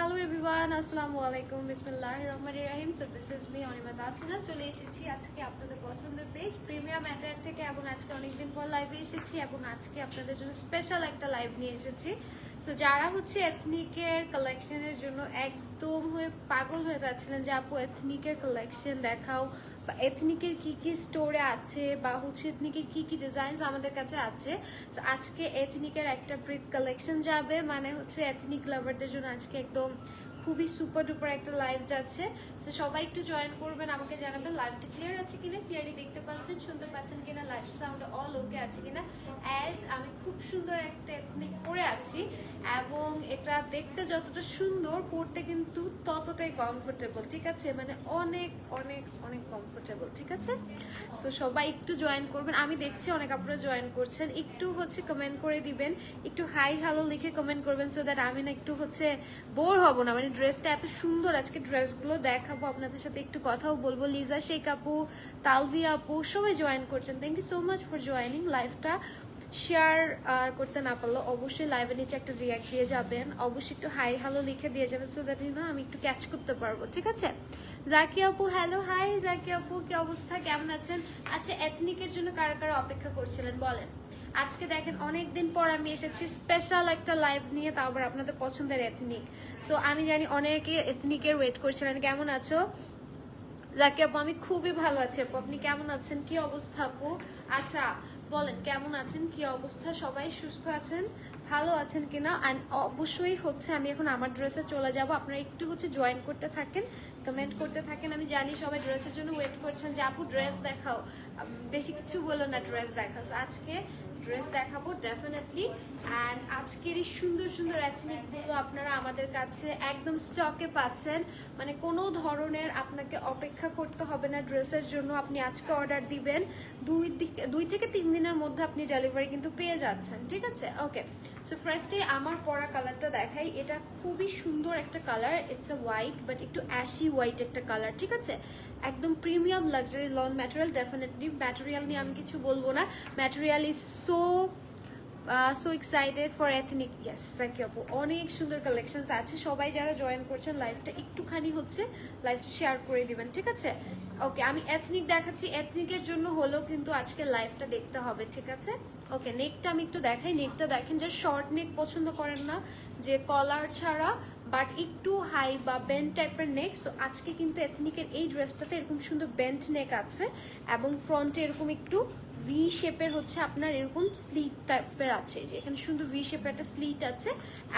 Hello everyone, আসসালামু আলাইকুম, বিসমিল্লাহির রহমানির রহিম। So this is me Anima Tasina. চলে এসেছি আজকে আপনাদের পছন্দের পেজ প্রিমিয়াম ম্যাটার থেকে এবং আজকে অনেকদিন পর লাইভে এসেছি এবং আজকে আপনাদের জন্য স্পেশাল একটা লাইভ নিয়ে এসেছি। সো যারা হচ্ছে এথনিকের কালেকশনের জন্য একদম হয়ে পাগল হয়ে যাচ্ছিলেন যে আপু এথনিকের কালেকশন দেখাও বা এথনিকের কি কি স্টোরে আছে বা হচ্ছে এথনিকের কি কি ডিজাইনস আমাদের কাছে আছে, সো আজকে এথনিকের একটা ব্রিক কালেকশন যাবে, মানে হচ্ছে এথনিক লাভারদের জন্য আজকে একদম খুবই সুপার ডুপার একটা লাইভ যাচ্ছে। সো সবাই একটু জয়েন করবেন, আমাকে জানাবেন লাইভটা ক্লিয়ার আছে কিনা, ক্লিয়ারলি দেখতে পাচ্ছেন, শুনতে পাচ্ছেন কিনা, লাইভ সাউন্ড অল ওকে আছে কিনা। অ্যাজ আমি খুব সুন্দর একটা এথনিক পরে আছি এবং এটা দেখতে যতটা সুন্দর পরতে কিন্তু ততটাই কমফোর্টেবল, ঠিক আছে, মানে অনেক অনেক অনেক কমফোর্টেবল, ঠিক আছে। সো সবাই একটু জয়েন করবেন, আমি দেখছি অনেক আপনারা জয়েন করছেন, একটু হচ্ছে কমেন্ট করে দিবেন, একটু হাই হ্যালো লিখে কমেন্ট করবেন সো দ্যাট আমি না একটু হচ্ছে বোর হব না। মানে ড্রেসটা এত সুন্দর, আজকে ড্রেসগুলো দেখাবো আপনাদের সাথে, একটু কথাও বলবো। লিজা শেখ আপু, তালভিয়া আপু সবাই জয়েন করছেন, thank you so much for joining. লাইভটা শেয়ার করতে না পারলো অবশ্যই লাইভের নিচে একটা রিয়াক্ট দিয়ে যাবেন, অবশ্যই একটু হাই হ্যালো লিখে দিয়ে যাবেন সো দ্যাট না আমি একটু ক্যাচ করতে পারবো, ঠিক আছে। জাকি আপু হ্যালো, হাই জাকি আপু, কি অবস্থা, কেমন আছেন? আচ্ছা, এথনিকের জন্য কারা কারা অপেক্ষা করছিলেন বলেন। আজকে দেখেন অনেকদিন পর আমি এসেছি স্পেশাল একটা লাইভ নিয়ে, তাও আবার আপনাদের পছন্দের এথনিক। সো আমি জানি অনেকে এথনিকের ওয়েট করছিলেন। কেমন আছো জাকি আপু? আমি খুবই ভালো আছি আপু, আপনি কেমন আছেন, কি অবস্থা আপু? আচ্ছা বলেন কেমন আছেন, কি অবস্থা, সবাই সুস্থ আছেন, ভালো আছেন কিনা। অ্যান্ড অবশ্যই হচ্ছে আমি এখন আমার ড্রেসে চলে যাব, আপনারা একটু হচ্ছে জয়েন করতে থাকেন, কমেন্ট করতে থাকেন। আমি জানি সবাই ড্রেসের জন্য ওয়েট করছেন যে আপু ড্রেস দেখাও, বেশি কিছু বলো না, ড্রেস দেখাও। আজকে ড্রেস দেখাবো ডেফিনেটলি। অ্যান্ড আজকের এই সুন্দর সুন্দর এথনিকগুলো আপনারা আমাদের কাছে একদম স্টকে পাচ্ছেন, মানে কোনো ধরনের আপনাকে অপেক্ষা করতে হবে না ড্রেসের জন্য। আপনি আজকে অর্ডার দিবেন, 2 থেকে 3 দিনের মধ্যে আপনি ডেলিভারি কিন্তু পেয়ে যাচ্ছেন, ঠিক আছে। ওকে, সো ফার্স্টে আমার পরা কালারটা দেখাই, এটা খুবই সুন্দর একটা colour, it's a white but একটু অ্যাশি হোয়াইট একটা কালার, ঠিক আছে। একদম premium luxury lawn material, definitely material নিয়ে আমি কিছু বলবো না, material is so excited for ethnic. Yes Saki আপু, অনেক সুন্দর কালেকশনস আছে। সবাই যারা জয়েন করছেন লাইভটা একটুখানি হচ্ছে লাইভটা শেয়ার করে দিবেন, ঠিক আছে। ওকে, আমি এথনিক দেখাচ্ছি, এথনিকের জন্য হলেও কিন্তু আজকে লাইভটা দেখতে হবে, ঠিক আছে। ওকে, নেকটা আমি একটু দেখাই, নেকটা দেখেন, যে শর্ট নেক পছন্দ করেন না, যে কলার ছাড়া বাট একটু হাই বা বেন্ড টাইপের নেক, সো আজকে কিন্তু এথনিকের এই ড্রেসটাতে এরকম সুন্দর বেন্ড নেক আছে এবং ফ্রন্টে এরকম একটু ভি শেপের হচ্ছে আপনার এরকম স্লিট টাইপের আছে, যে এখানে সুন্দর ভি শেপের একটা স্লিট আছে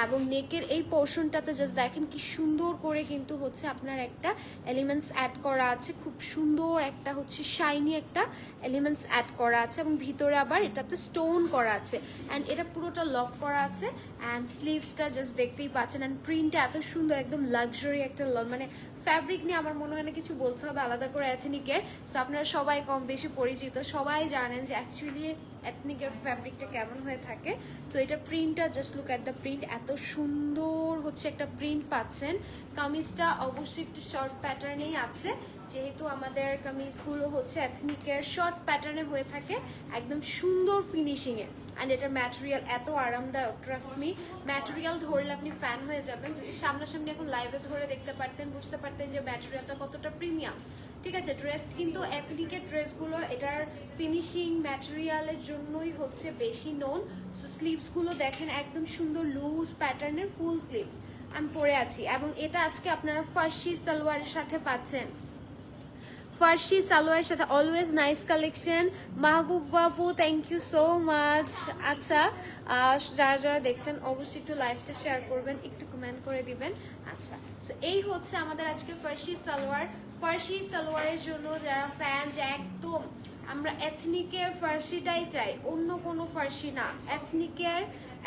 এবং নেকের এই পোর্শনটাতে জাস্ট দেখেন কি সুন্দর করে কিন্তু হচ্ছে আপনার একটা এলিমেন্টস অ্যাড করা আছে, খুব সুন্দর একটা হচ্ছে শাইনি একটা এলিমেন্টস অ্যাড করা আছে এবং ভিতরে আবার এটাতে স্টোন করা আছে অ্যান্ড এটা পুরোটা লক করা আছে অ্যান্ড স্লিভসটা জাস্ট দেখতেই পাচ্ছেন অ্যান্ড প্রিন্টটা এত সুন্দর, একদম লাক্সারি একটা মানে ফ্যাব্রিক নিয়ে আমার মনে হয় না কিছু বলতে হবে আলাদা করে এথনিকের। সো আপনারা সবাই কম বেশি পরিচিত, সবাই জানেন যে অ্যাকচুয়ালি এথনিকের ফ্যাব্রিকটা কেমন হয়ে থাকে। সো এটা প্রিন্টটা just look at the print, এত সুন্দর হচ্ছে একটা প্রিন্ট পাচ্ছেন। কামিজটা অবশ্যই একটু শর্ট প্যাটার্নেই আছে, যেহেতু আমাদের কামিজগুলো হচ্ছে এথনিকের শর্ট প্যাটার্নে হয়ে থাকে, একদম সুন্দর ফিনিশিংয়ে। অ্যান্ড এটার ম্যাটেরিয়াল এত আরামদায়ক, ট্রাস্ট মি, ম্যাটেরিয়াল ধরলে আপনি ফ্যান হয়ে যাবেন। যদি সামনাসামনি এখন লাইভে ধরে দেখতে পারতেন, বুঝতে পারতেন যে ম্যাটেরিয়ালটা কতটা প্রিমিয়াম, ঠিক আছে। ড্রেস কিন্তু এথনিকের ড্রেসগুলো এটার ফিনিশিং ম্যাটেরিয়ালের জন্যই হচ্ছে বেশি নোন। সো স্লিভসগুলো দেখেন একদম সুন্দর লুজ প্যাটার্নের ফুল স্লিভস আমি পরে আছি এবং এটা আজকে আপনারা ফার্সি সালোয়ারের সাথে পাচ্ছেন, ফার্সি সালোয়ারের সাথে। Always nice collection Mahbub Babu, thank you so much. আচ্ছা, যারা যারা দেখছেন অবশ্যই একটু লাইভটা শেয়ার করবেন, একটু কমেন্ট করে দিবেন। আচ্ছা, সো এই হচ্ছে আমাদের আজকে ফার্সি সালোয়ার। ফার্সি সালোয়ারের জন্য যারা ফ্যান, যে একদম আমরা এথনিকের ফার্সিটাই চাই, অন্য কোনো ফার্সি না, এথনিকের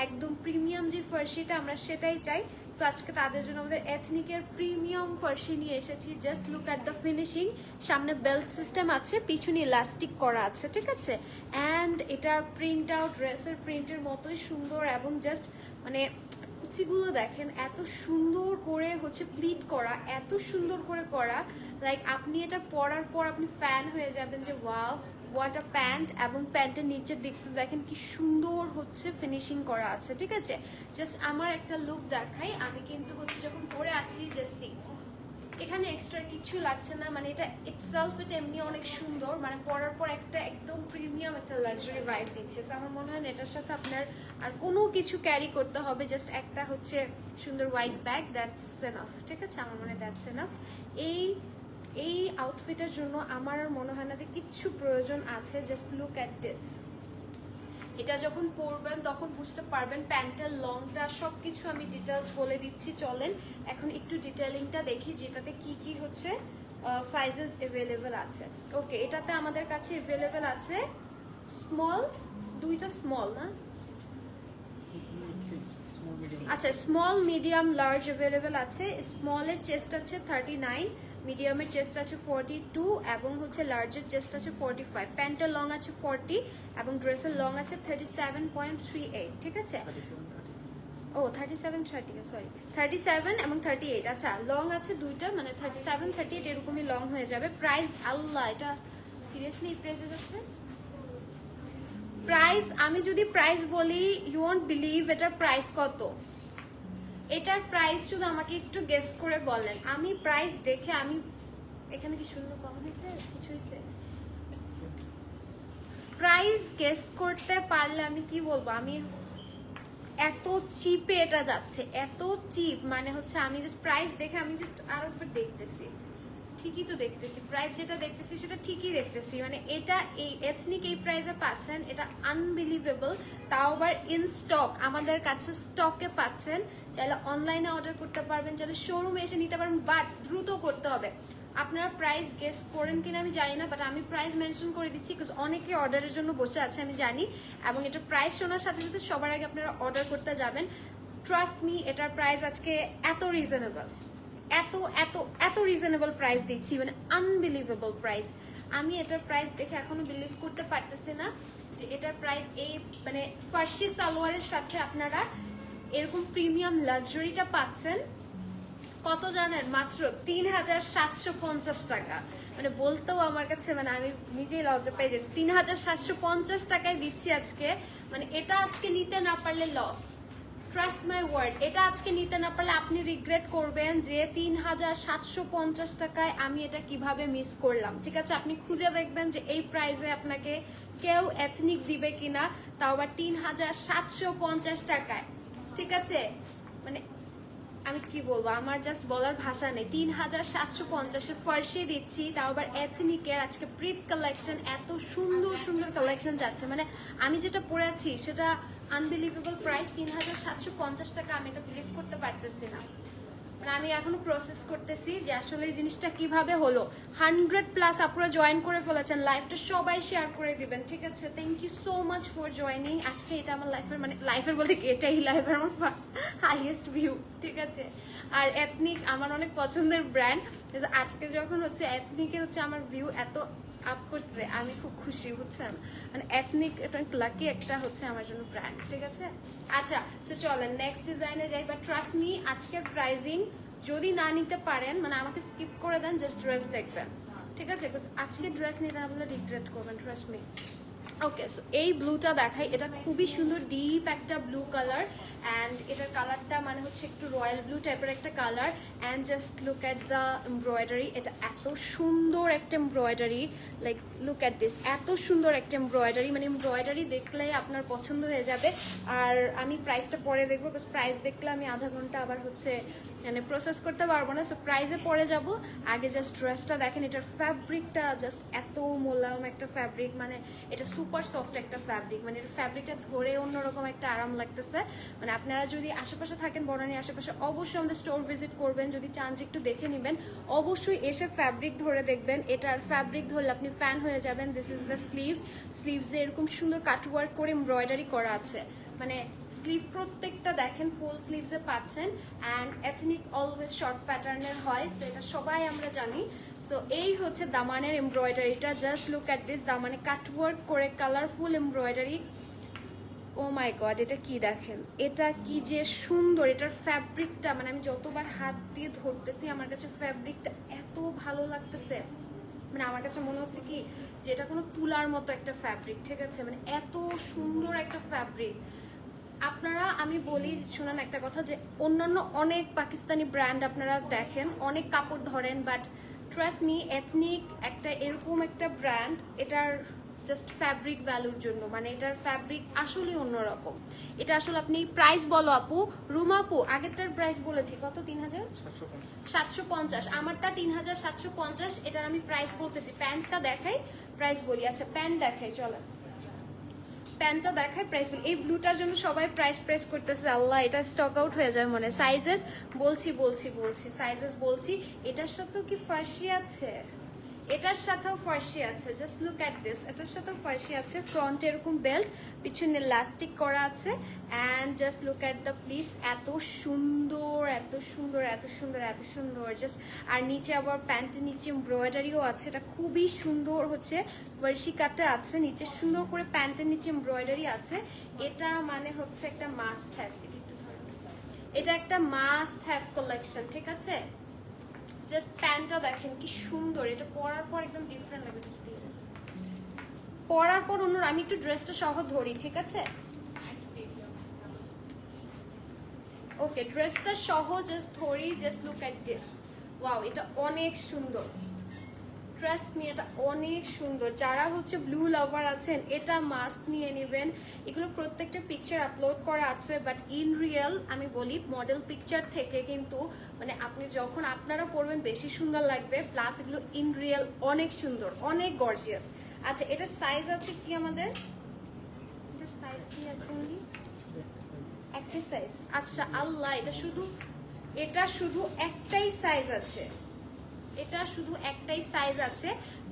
একদম প্রিমিয়াম যে ফার্সিটা আমরা সেটাই চাই। সো আজকে তাদের জন্য আমাদের এথনিকের প্রিমিয়াম ফার্সি নিয়ে এসেছি। Just look at the finishing, সামনে বেল্ট সিস্টেম আছে, পিছনে ইলাস্টিক করা আছে, ঠিক আছে। অ্যান্ড এটার প্রিন্ট আউট ড্রেসের প্রিন্টের মতোই সুন্দর এবং জাস্ট মানে কুচিগুলো দেখেন এত সুন্দর করে হচ্ছে প্লিট করা, এত সুন্দর করে করা, লাইক আপনি এটা পরার পর আপনি ফ্যান হয়ে যাবেন যে ওয়াও হোয়াট আ প্যান্ট। এবং প্যান্টের নিচের দিকটা দেখেন কি সুন্দর হচ্ছে ফিনিশিং করা আছে, ঠিক আছে। জাস্ট আমার একটা লুক দেখাই, আমি কিন্তু হচ্ছে যখন পরে করতেছি। এখানে এক্সট্রা কিছু লাগছে না, মানে এটা ইটসেলফ এটা এমনি অনেক সুন্দর, মানে পরার পর একটা একদম প্রিমিয়াম একটা লাক্সারি ভাইব দিচ্ছে। আমার মনে হয় এটার সাথে আপনার আর কোনো কিছু ক্যারি করতে হবে, জাস্ট একটা হচ্ছে সুন্দর হোয়াইট ব্যাগ, দ্যাটস এনাফ। ঠিক আছে, আমার মনে হয় দ্যাটস এনাফ। এই আউটফিটের জন্য আমার আর মনে হয় না যে কিচ্ছু প্রয়োজন আছে। Just look at this. এটা যখন পরবেন তখন বুঝতে পারবেন প্যান্টের লংটা সব কিছু আমি ডিটেলস বলে দিচ্ছি। চলেন এখন একটু ডিটেলিংটা দেখি যেটাতে কি কি হচ্ছে সাইজেস অ্যাভেলেবেল আছে। ওকে, এটাতে আমাদের কাছে অ্যাভেলেবেল আছে স্মল, দুইটা স্মল না, আচ্ছা স্মল মিডিয়াম লার্জ অ্যাভেলেবেল আছে। স্মলের চেস্ট আছে 39, মিডিয়ামের চেস্ট আছে 42 এবং হচ্ছে লার্জের চেস্ট আছে 45। প্যান্টের লং আছে 40 এবং ড্রেসের লং আছে 37.38। ঠিক আছে, ও 37 সরি 37 এবং 38। আচ্ছা লং আছে দুইটা, মানে 37 38 এরকমই লং হয়ে যাবে। প্রাইস আল্লাহ, এটা সিরিয়াসলি এই প্রাইসে যাচ্ছে। প্রাইস আমি যদি প্রাইস বলি ইউ ওয়ন্ট বিলিভ এটার প্রাইস কত। এটার প্রাইস শুধু আমাকে একটু গেস করে বলেন। আমি প্রাইস দেখে আমি এখানে কি শূন্য কম হয়েছে কিছু হয়েছে, প্রাইস গেস করতে পারলে আমি কি বলবো, আমি এত চিপে এটা যাচ্ছে, এত চিপ, মানে হচ্ছে আমি জাস্ট প্রাইস দেখে আমি জাস্ট আরো একবার দেখতেছি, ঠিকই তো দেখতেছি প্রাইস যেটা দেখতেছি সেটা ঠিকই দেখতেছি। মানে এটা এই এথনিক এই প্রাইসে পাচ্ছেন, এটা আনবিলিভেবল। তাও আবার ইন স্টক, আমাদের কাছে স্টকে পাচ্ছেন। চাইলে অনলাইনে অর্ডার করতে পারবেন, চাইলে শোরুমে এসে নিতে পারবেন, বাট দ্রুত করতে হবে। আপনারা প্রাইস গেস করেন কিনা আমি জানি না, বাট আমি প্রাইস মেনশন করে দিচ্ছি বিকজ অনেকে অর্ডারের জন্য বসে আছে আমি জানি, এবং এটা প্রাইস শোনার সাথে সাথে সবার আগে আপনারা অর্ডার করতে যাবেন। ট্রাস্ট মি, এটার প্রাইস আজকে এত রিজনেবল, এত এত এত রিজনেবল প্রাইস দিচ্ছি, মানে আনবিলিভেবল প্রাইস। আমি এটার প্রাইস দেখে এখনো বিলিভ করতে পারতেছি না যে এটার প্রাইস এই মানে ফার্সি সালোয়ারের সাথে আপনারা এরকম প্রিমিয়াম লাক্সারিটা পাচ্ছেন। কত জানেন? মাত্র 3750 টাকা। মানে বলতেও আমার কাছে মানে আমি নিজেই লজ্জা পেয়ে যাচ্ছি। 3750 টাকায় দিচ্ছি আজকে। মানে এটা আজকে নিতে না পারলে লস, ট্রাস্ট মাই ওয়ার্ড। এটা আজকে নিতে না পারলে আপনি রিগ্রেট করবেন যে 3750 টাকায় আমি এটা কিভাবে মিস করলাম। ঠিক আছে, আপনি খুঁজে দেখবেন যে এই প্রাইসে আপনাকে কেউ এথনিক দিবে কিনা, তাও আবার 3750 টাকায়। ঠিক আছে, মানে আমি কি বলবো, আমার জাস্ট বলার ভাষা নেই। 3750 ফার্সি দিচ্ছি, তাও আবার এথনিকের। আজকে প্রিট কালেকশন, এত সুন্দর সুন্দর কালেকশন যাচ্ছে। মানে আমি যেটা পরে আছি সেটা আনবিলিভেবল প্রাইস 3750 টাকা। আমি এটা বিলিভ করতে পারতেছি না। মানে আমি এখনো প্রসেস করতেছি যে আসলে এই জিনিসটা কিভাবে হলো। 100+ আপনারা জয়েন করে ফেলেছেন, লাইভটা সবাই শেয়ার করে দিবেন। ঠিক আছে, thank you so much for joining. আজকে এটা আমার লাইফের, মানে লাইফের বলতে কি এটাই লাইফের আমার হাইয়েস্ট ভিউ। ঠিক আছে, আর এথনিক আমার অনেক পছন্দের ব্র্যান্ড। আজকে যখন হচ্ছে এথনিকে হচ্ছে আমার ভিউ এত আপ করছে, আমি খুব খুশি, বুঝছেন। মানে এথনিক এটা লাকি একটা হচ্ছে আমার জন্য ব্র্যান্ড। ঠিক আছে, আচ্ছা তো চলেন নেক্সট ডিজাইনে যাই। বাট ট্রাস্ট মি, আজকের প্রাইজিং যদি না নিতে পারেন মানে আমাকে স্কিপ করে দেন, জাস্ট ড্রেস দেখবেন। ঠিক আছে, আজকে ড্রেস নিতে না বললে রিগ্রেট করবেন, ট্রাস্ট মি। ওকে, সো এই ব্লুটা দেখাই। এটা খুবই সুন্দর ডিপ একটা ব্লু কালার, অ্যান্ড এটার কালারটা মানে হচ্ছে একটু রয়্যাল ব্লু টাইপের একটা colour. And just look at the embroidery. এটা এত সুন্দর একটা embroidery, like look at this, এত সুন্দর একটা এমব্রয়ডারি। মানে এমব্রয়ডারি দেখলেই আপনার পছন্দ হয়ে যাবে। আর আমি প্রাইসটা পরে দেখবো, বিকজ প্রাইস দেখলে আমি আধা ঘন্টা আবার হচ্ছে মানে প্রসেস করতে পারবো না। সো প্রাইসে পরে যাব, আগে জাস্ট ড্রেসটা দেখেন। এটার ফ্যাব্রিকটা জাস্ট এত মোলায়ম একটা ফ্যাব্রিক, মানে এটা সুপার সফট একটা ফ্যাব্রিক। মানে এর ফ্যাব্রিকটা ধরে অন্যরকম একটা আরাম লাগতেছে। মানে আপনারা যদি আশেপাশে থাকেন, বনানীর আশেপাশে, অবশ্যই আমাদের স্টোর ভিজিট করবেন। যদি চান যে একটু দেখে নেবেন, অবশ্যই এসে ফ্যাব্রিক ধরে দেখবেন। এটার ফ্যাব্রিক ধরলে আপনি ফ্যান হয়ে যাবেন। This is the sleeves. স্লিভসে এরকম সুন্দর কাটওয়ার্ক করে এমব্রয়ডারি করা আছে। মানে স্লিভ প্রত্যেকটা দেখেন ফুল স্লিভসে পাচ্ছেন। অ্যান্ড এথনিক অলওয়েজ শর্ট প্যাটার্নের হয়, সেটা সবাই আমরা জানি। সো এই হচ্ছে দামানের এমব্রয়ডারিটা। জাস্ট লুক অ্যাট দিস, দামানে কাটওয়ার্ক করে colourful embroidery. Oh my god, এটা কি দেখেন, এটা কি যে সুন্দর। এটার ফ্যাব্রিকটা মানে আমি যতবার হাত দিয়ে ধরতেছি আমার কাছে ফ্যাব্রিকটা এত ভালো লাগতেছে। মানে আমার কাছে মনে হচ্ছে কি যে এটা কোনো তুলার মতো একটা ফ্যাব্রিক। ঠিক আছে, মানে এত সুন্দর একটা ফ্যাব্রিক। আপনারা আমি বলি শুনুন একটা কথা যে অন্যান্য অনেক পাকিস্তানি ব্র্যান্ড আপনারা দেখেন, অনেক কাপড় ধরেন, বাট ট্রাস্ট মি এথনিক একটা এরকম একটা ব্র্যান্ড, এটার জাস্ট ফ্যাব্রিক ভ্যালুর জন্য, মানে এটার ফ্যাব্রিক আসলে অন্যরকম। এটা আসলে আপনি প্রাইস বলো আপু, রুমা আপু আগেরটার প্রাইস বলেছি কত, 3750, আমারটা 3750, এটার আমি প্রাইস বলতেছি। প্যান্টটা দেখাই, প্রাইস বলি। আচ্ছা প্যান্ট দেখাই, চলো প্যান্টটা দেখায়, প্রাইস বলি। এই ব্লুটার জন্য সবাই প্রাইস প্রেস করতেছে, আল্লাহ এটা স্টক আউট হয়ে যায় মনে। সাইজেস বলছি সাইজেস বলছি। এটার সাথেও কি ফার্সি আছে? এটার সাথেও ফার্সি আছে, জাস্ট লুক অ্যাট দিস। এটার সাথেও ফার্সি আছে, ফ্রন্টে এরকম বেল্ট, পিছনে ইলাস্টিক করা আছে, and just look at the pleats, এত সুন্দর এত সুন্দর এত সুন্দর এত সুন্দর জাস্ট। আর নিচে আবার প্যান্টের নিচে এমব্রয়ডারিও আছে, এটা খুবই সুন্দর হচ্ছে, ফার্সি কাটে আছে, নিচে সুন্দর করে প্যান্টের নিচে এমব্রয়ডারি আছে। এটা মানে হচ্ছে একটা মাস্ট হ্যাভ, এটা একটা মাস্ট হ্যাভ কালেকশন, ঠিক আছে? জাস্ট প্যান্টটা দেখেন কি সুন্দর, এটা পরার পর একদম ডিফারেন্ট লাগবে, পরার পর অন্য। আমি একটু ড্রেসটা সহ ধরি, ঠিক আছে? ওকে, ড্রেসটা সহ জাস্ট ধরি, just look at this. Wow, এটা অনেক সুন্দর, ট্রাস্ট মি এটা অনেক সুন্দর। যারা হচ্ছে ব্লু লাভার আছেন এটা মাস্ট নিয়ে নেবেন। এগুলো প্রত্যেকটা পিকচার আপলোড করা আছে, বাট ইন রিয়েল আমি বলি মডেল পিকচার থেকে কিন্তু মানে আপনি যখন আপনারা পরবেন বেশি সুন্দর লাগবে, প্লাস এগুলো ইন রিয়েল অনেক সুন্দর, অনেক গর্জিয়াস। আচ্ছা এটার সাইজ আছে কি আমাদের? এটার সাইজ কি আছে? একটা সাইজ। আচ্ছা আল্লাহ, এটা শুধু একটাই সাইজ আছে, এটা শুধু একটাই সাইজ আছে।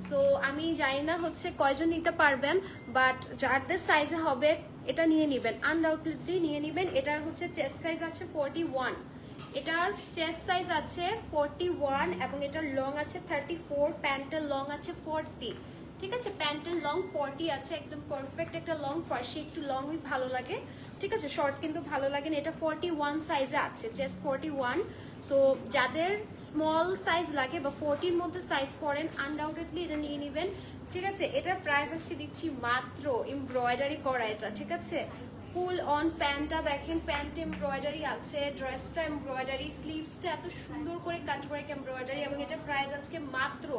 সো আমি জানি না হচ্ছে কয়জন নিতে পারবেন, বাট যাদের সাইজে হবে এটা নিয়ে নেবেন, আনডাউটেডলি নিয়ে নেবেন। এটার হচ্ছে চেস্ট সাইজ আছে 41, এটার চেস্ট সাইজ আছে 41, এবং এটার লং আছে 34, প্যান্টের লং আছে 40, ঠিক আছে? প্যান্টের লং 40 আছে, একদম পারফেক্ট একটা লং। ফার্সি একটু লংই ভালো লাগে, ঠিক আছে? শর্ট কিন্তু ভালো লাগে না। এটা 41 সাইজে আছে, জাস্ট 41। সো যাদের স্মল সাইজ লাগে বা 40-র মধ্যে সাইজ পড়েন, আনডাউটেডলি এটা নিয়ে নেবেন, ঠিক আছে? এটার প্রাইস আজকে দিচ্ছি মাত্র, এমব্রয়ডারি করা এটা, ঠিক আছে? ফুল অন প্যান্টটা দেখেন, প্যান্ট এমব্রয়ডারি আছে, ড্রেসটা এমব্রয়ডারি, স্লিভসটা এত সুন্দর করে কাটওয়ার্ক এমব্রয়ডারি, এবং এটার প্রাইস আজকে মাত্র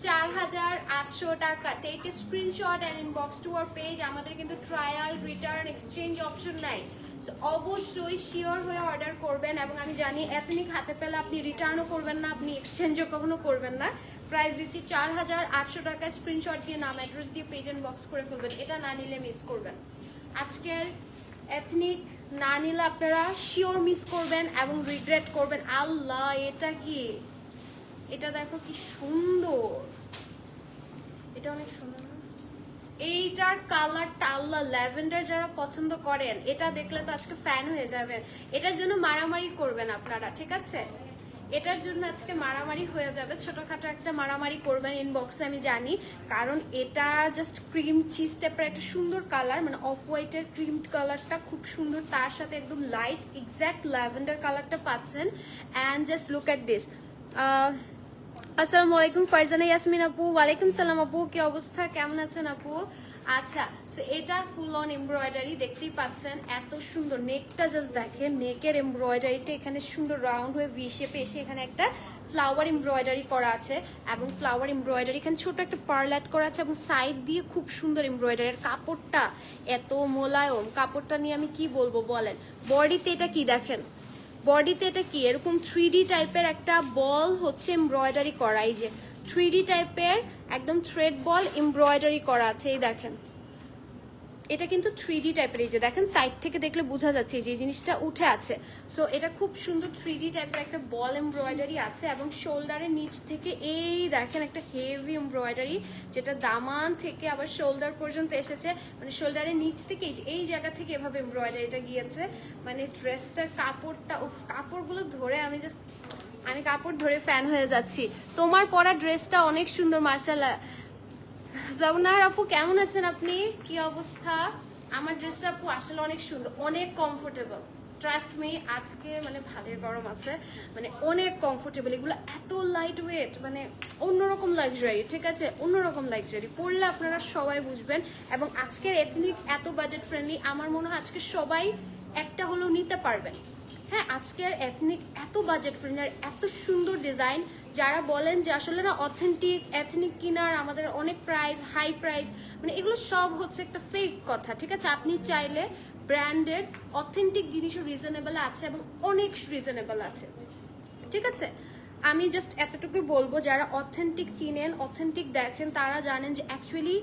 4800 টাকা। Take a screenshot and inbox to our page. আমাদের কিন্তু ট্রায়াল, রিটার্ন, এক্সচেঞ্জ অপশন নাই, অবশ্যই শিওর হয়ে অর্ডার করবেন। এবং আমি জানি এথনিক হাতে পেলে আপনি রিটার্নও করবেন না, আপনি এক্সচেঞ্জও কখনো করবেন না। প্রাইস দিচ্ছি 4800 টাকা। স্ক্রিনশট দিয়ে নাম অ্যাড্রেস দিয়ে পেজ ইনবক্স করে ফেলবেন, এটা না নিলে মিস করবেন। আজকের এথনিক না নিলে আপনারা শিওর মিস করবেন এবং রিগ্রেট করবেন। আল্লাহ, এটা কি? এটা দেখো কি সুন্দর, এটা অনেক সুন্দর না? এইটার কালারটা আল্লাহ, ল্যাভেন্ডার যারা পছন্দ করেন এটা দেখলে তো আজকে ফ্যান হয়ে যাবেন। এটার জন্য মারামারি করবেন আপনারা, ঠিক আছে? এটার জন্য আজকে মারামারি হয়ে যাবে, ছোটখাটো একটা মারামারি করবেন ইনবক্সে, আমি জানি। কারণ এটা জাস্ট ক্রিম চিজ টাইপের একটা সুন্দর কালার, মানে অফ হোয়াইটের ক্রিম কালারটা খুব সুন্দর, তার সাথে একদম লাইট এক্স্যাক্ট ল্যাভেন্ডার কালারটা পাচ্ছেন। And just look at this. আসসালামু আলাইকুম ফারজানা ইয়াসমিন আপু। ওয়ালাইকুম সালাম আপু, কি অবস্থা, কেমন আছেন আপু? আচ্ছা, সো এটা ফুল অন এমব্রয়ডারি, দেখতেই পাচ্ছেন এত সুন্দর। নেকটা জাস্ট দেখেন, নেকের এমব্রয়ডারিটা এখানে সুন্দর রাউন্ড হয়ে ভি শেপে এসে এখানে একটা ফ্লাওয়ার এমব্রয়ডারি করা আছে, এবং ফ্লাওয়ার এমব্রয়ডারি এখানে ছোট একটা পার্ল অ্যাড করা আছে, এবং সাইড দিয়ে খুব সুন্দর এমব্রয়ডারি। কাপড়টা এত মোলায়ম, কাপড়টা নিয়ে আমি কি বলবো বলেন। বডিতে এটা কি দেখেন, বডিতে এটা কি এরকম 3D টাইপের একটা বল হচ্ছে এমব্রয়ডারি করা, এই যে 3D টাইপের একদম থ্রেড বল এমব্রয়ডারি করা আছে, এই দেখেন। এটা কিন্তু 3D টাইপের, এই যে দেখেন সাইড থেকে দেখলে বোঝা যাচ্ছে যে জিনিসটা উঠে আছে। সো এটা খুব সুন্দর 3D টাইপের একটা বল এমব্রয়ডারি আছে, এবং শোল্ডারের নিচ থেকে এই দেখেন একটা হেভি এমব্রয়ডারি, যেটা দামান থেকে আবার শোল্ডার পর্যন্ত এসেছে, মানে শোল্ডারের নিচ থেকে এই জায়গা থেকে এভাবে এমব্রয়ডারিটা গিয়েছে। মানে ড্রেসটার কাপড়টা, কাপড়গুলো ধরে আমি কাপড় ধরে ফ্যান হয়ে যাচ্ছি। তোমার পরা ড্রেসটা অনেক সুন্দর মাশাআল্লাহ। জাউনার আপু কেমন আছেন আপনি, কি অবস্থা? আমার ড্রেসটা আপু আসলে অনেক সুন্দর, অনেক কমফোর্টেবল, ট্রাস্ট মি। আজকে মানে ভালোই গরম আছে, মানে অনেক কমফোর্টেবল। এগুলো এত লাইট ওয়েট, মানে অন্যরকম লাক্সারি, ঠিক আছে? অন্যরকম লাক্সারি, পরলে আপনারা সবাই বুঝবেন। এবং আজকের এথনিক এত বাজেট ফ্রেন্ডলি, আমার মনে হয় আজকে সবাই একটা হলেও নিতে পারবেন। হ্যাঁ, আজকের এথনিক এত বাজেট ফ্রেন্ড আর এত সুন্দর ডিজাইন, যারা বলেন যে আসলে না অথেন্টিক এথনিক কিনার আমাদের অনেক প্রাইস, হাই প্রাইস, মানে এগুলো সব হচ্ছে একটা ফেক কথা, ঠিক আছে? আপনি চাইলে ব্র্যান্ডেড অথেন্টিক জিনিসও রিজনেবল আছে এবং অনেক রিজনেবল আছে, ঠিক আছে? আমি জাস্ট এতটুকুই বলবো, যারা অথেন্টিক চিনেন, অথেন্টিক দেখেন, তারা জানেন যে অ্যাকচুয়ালি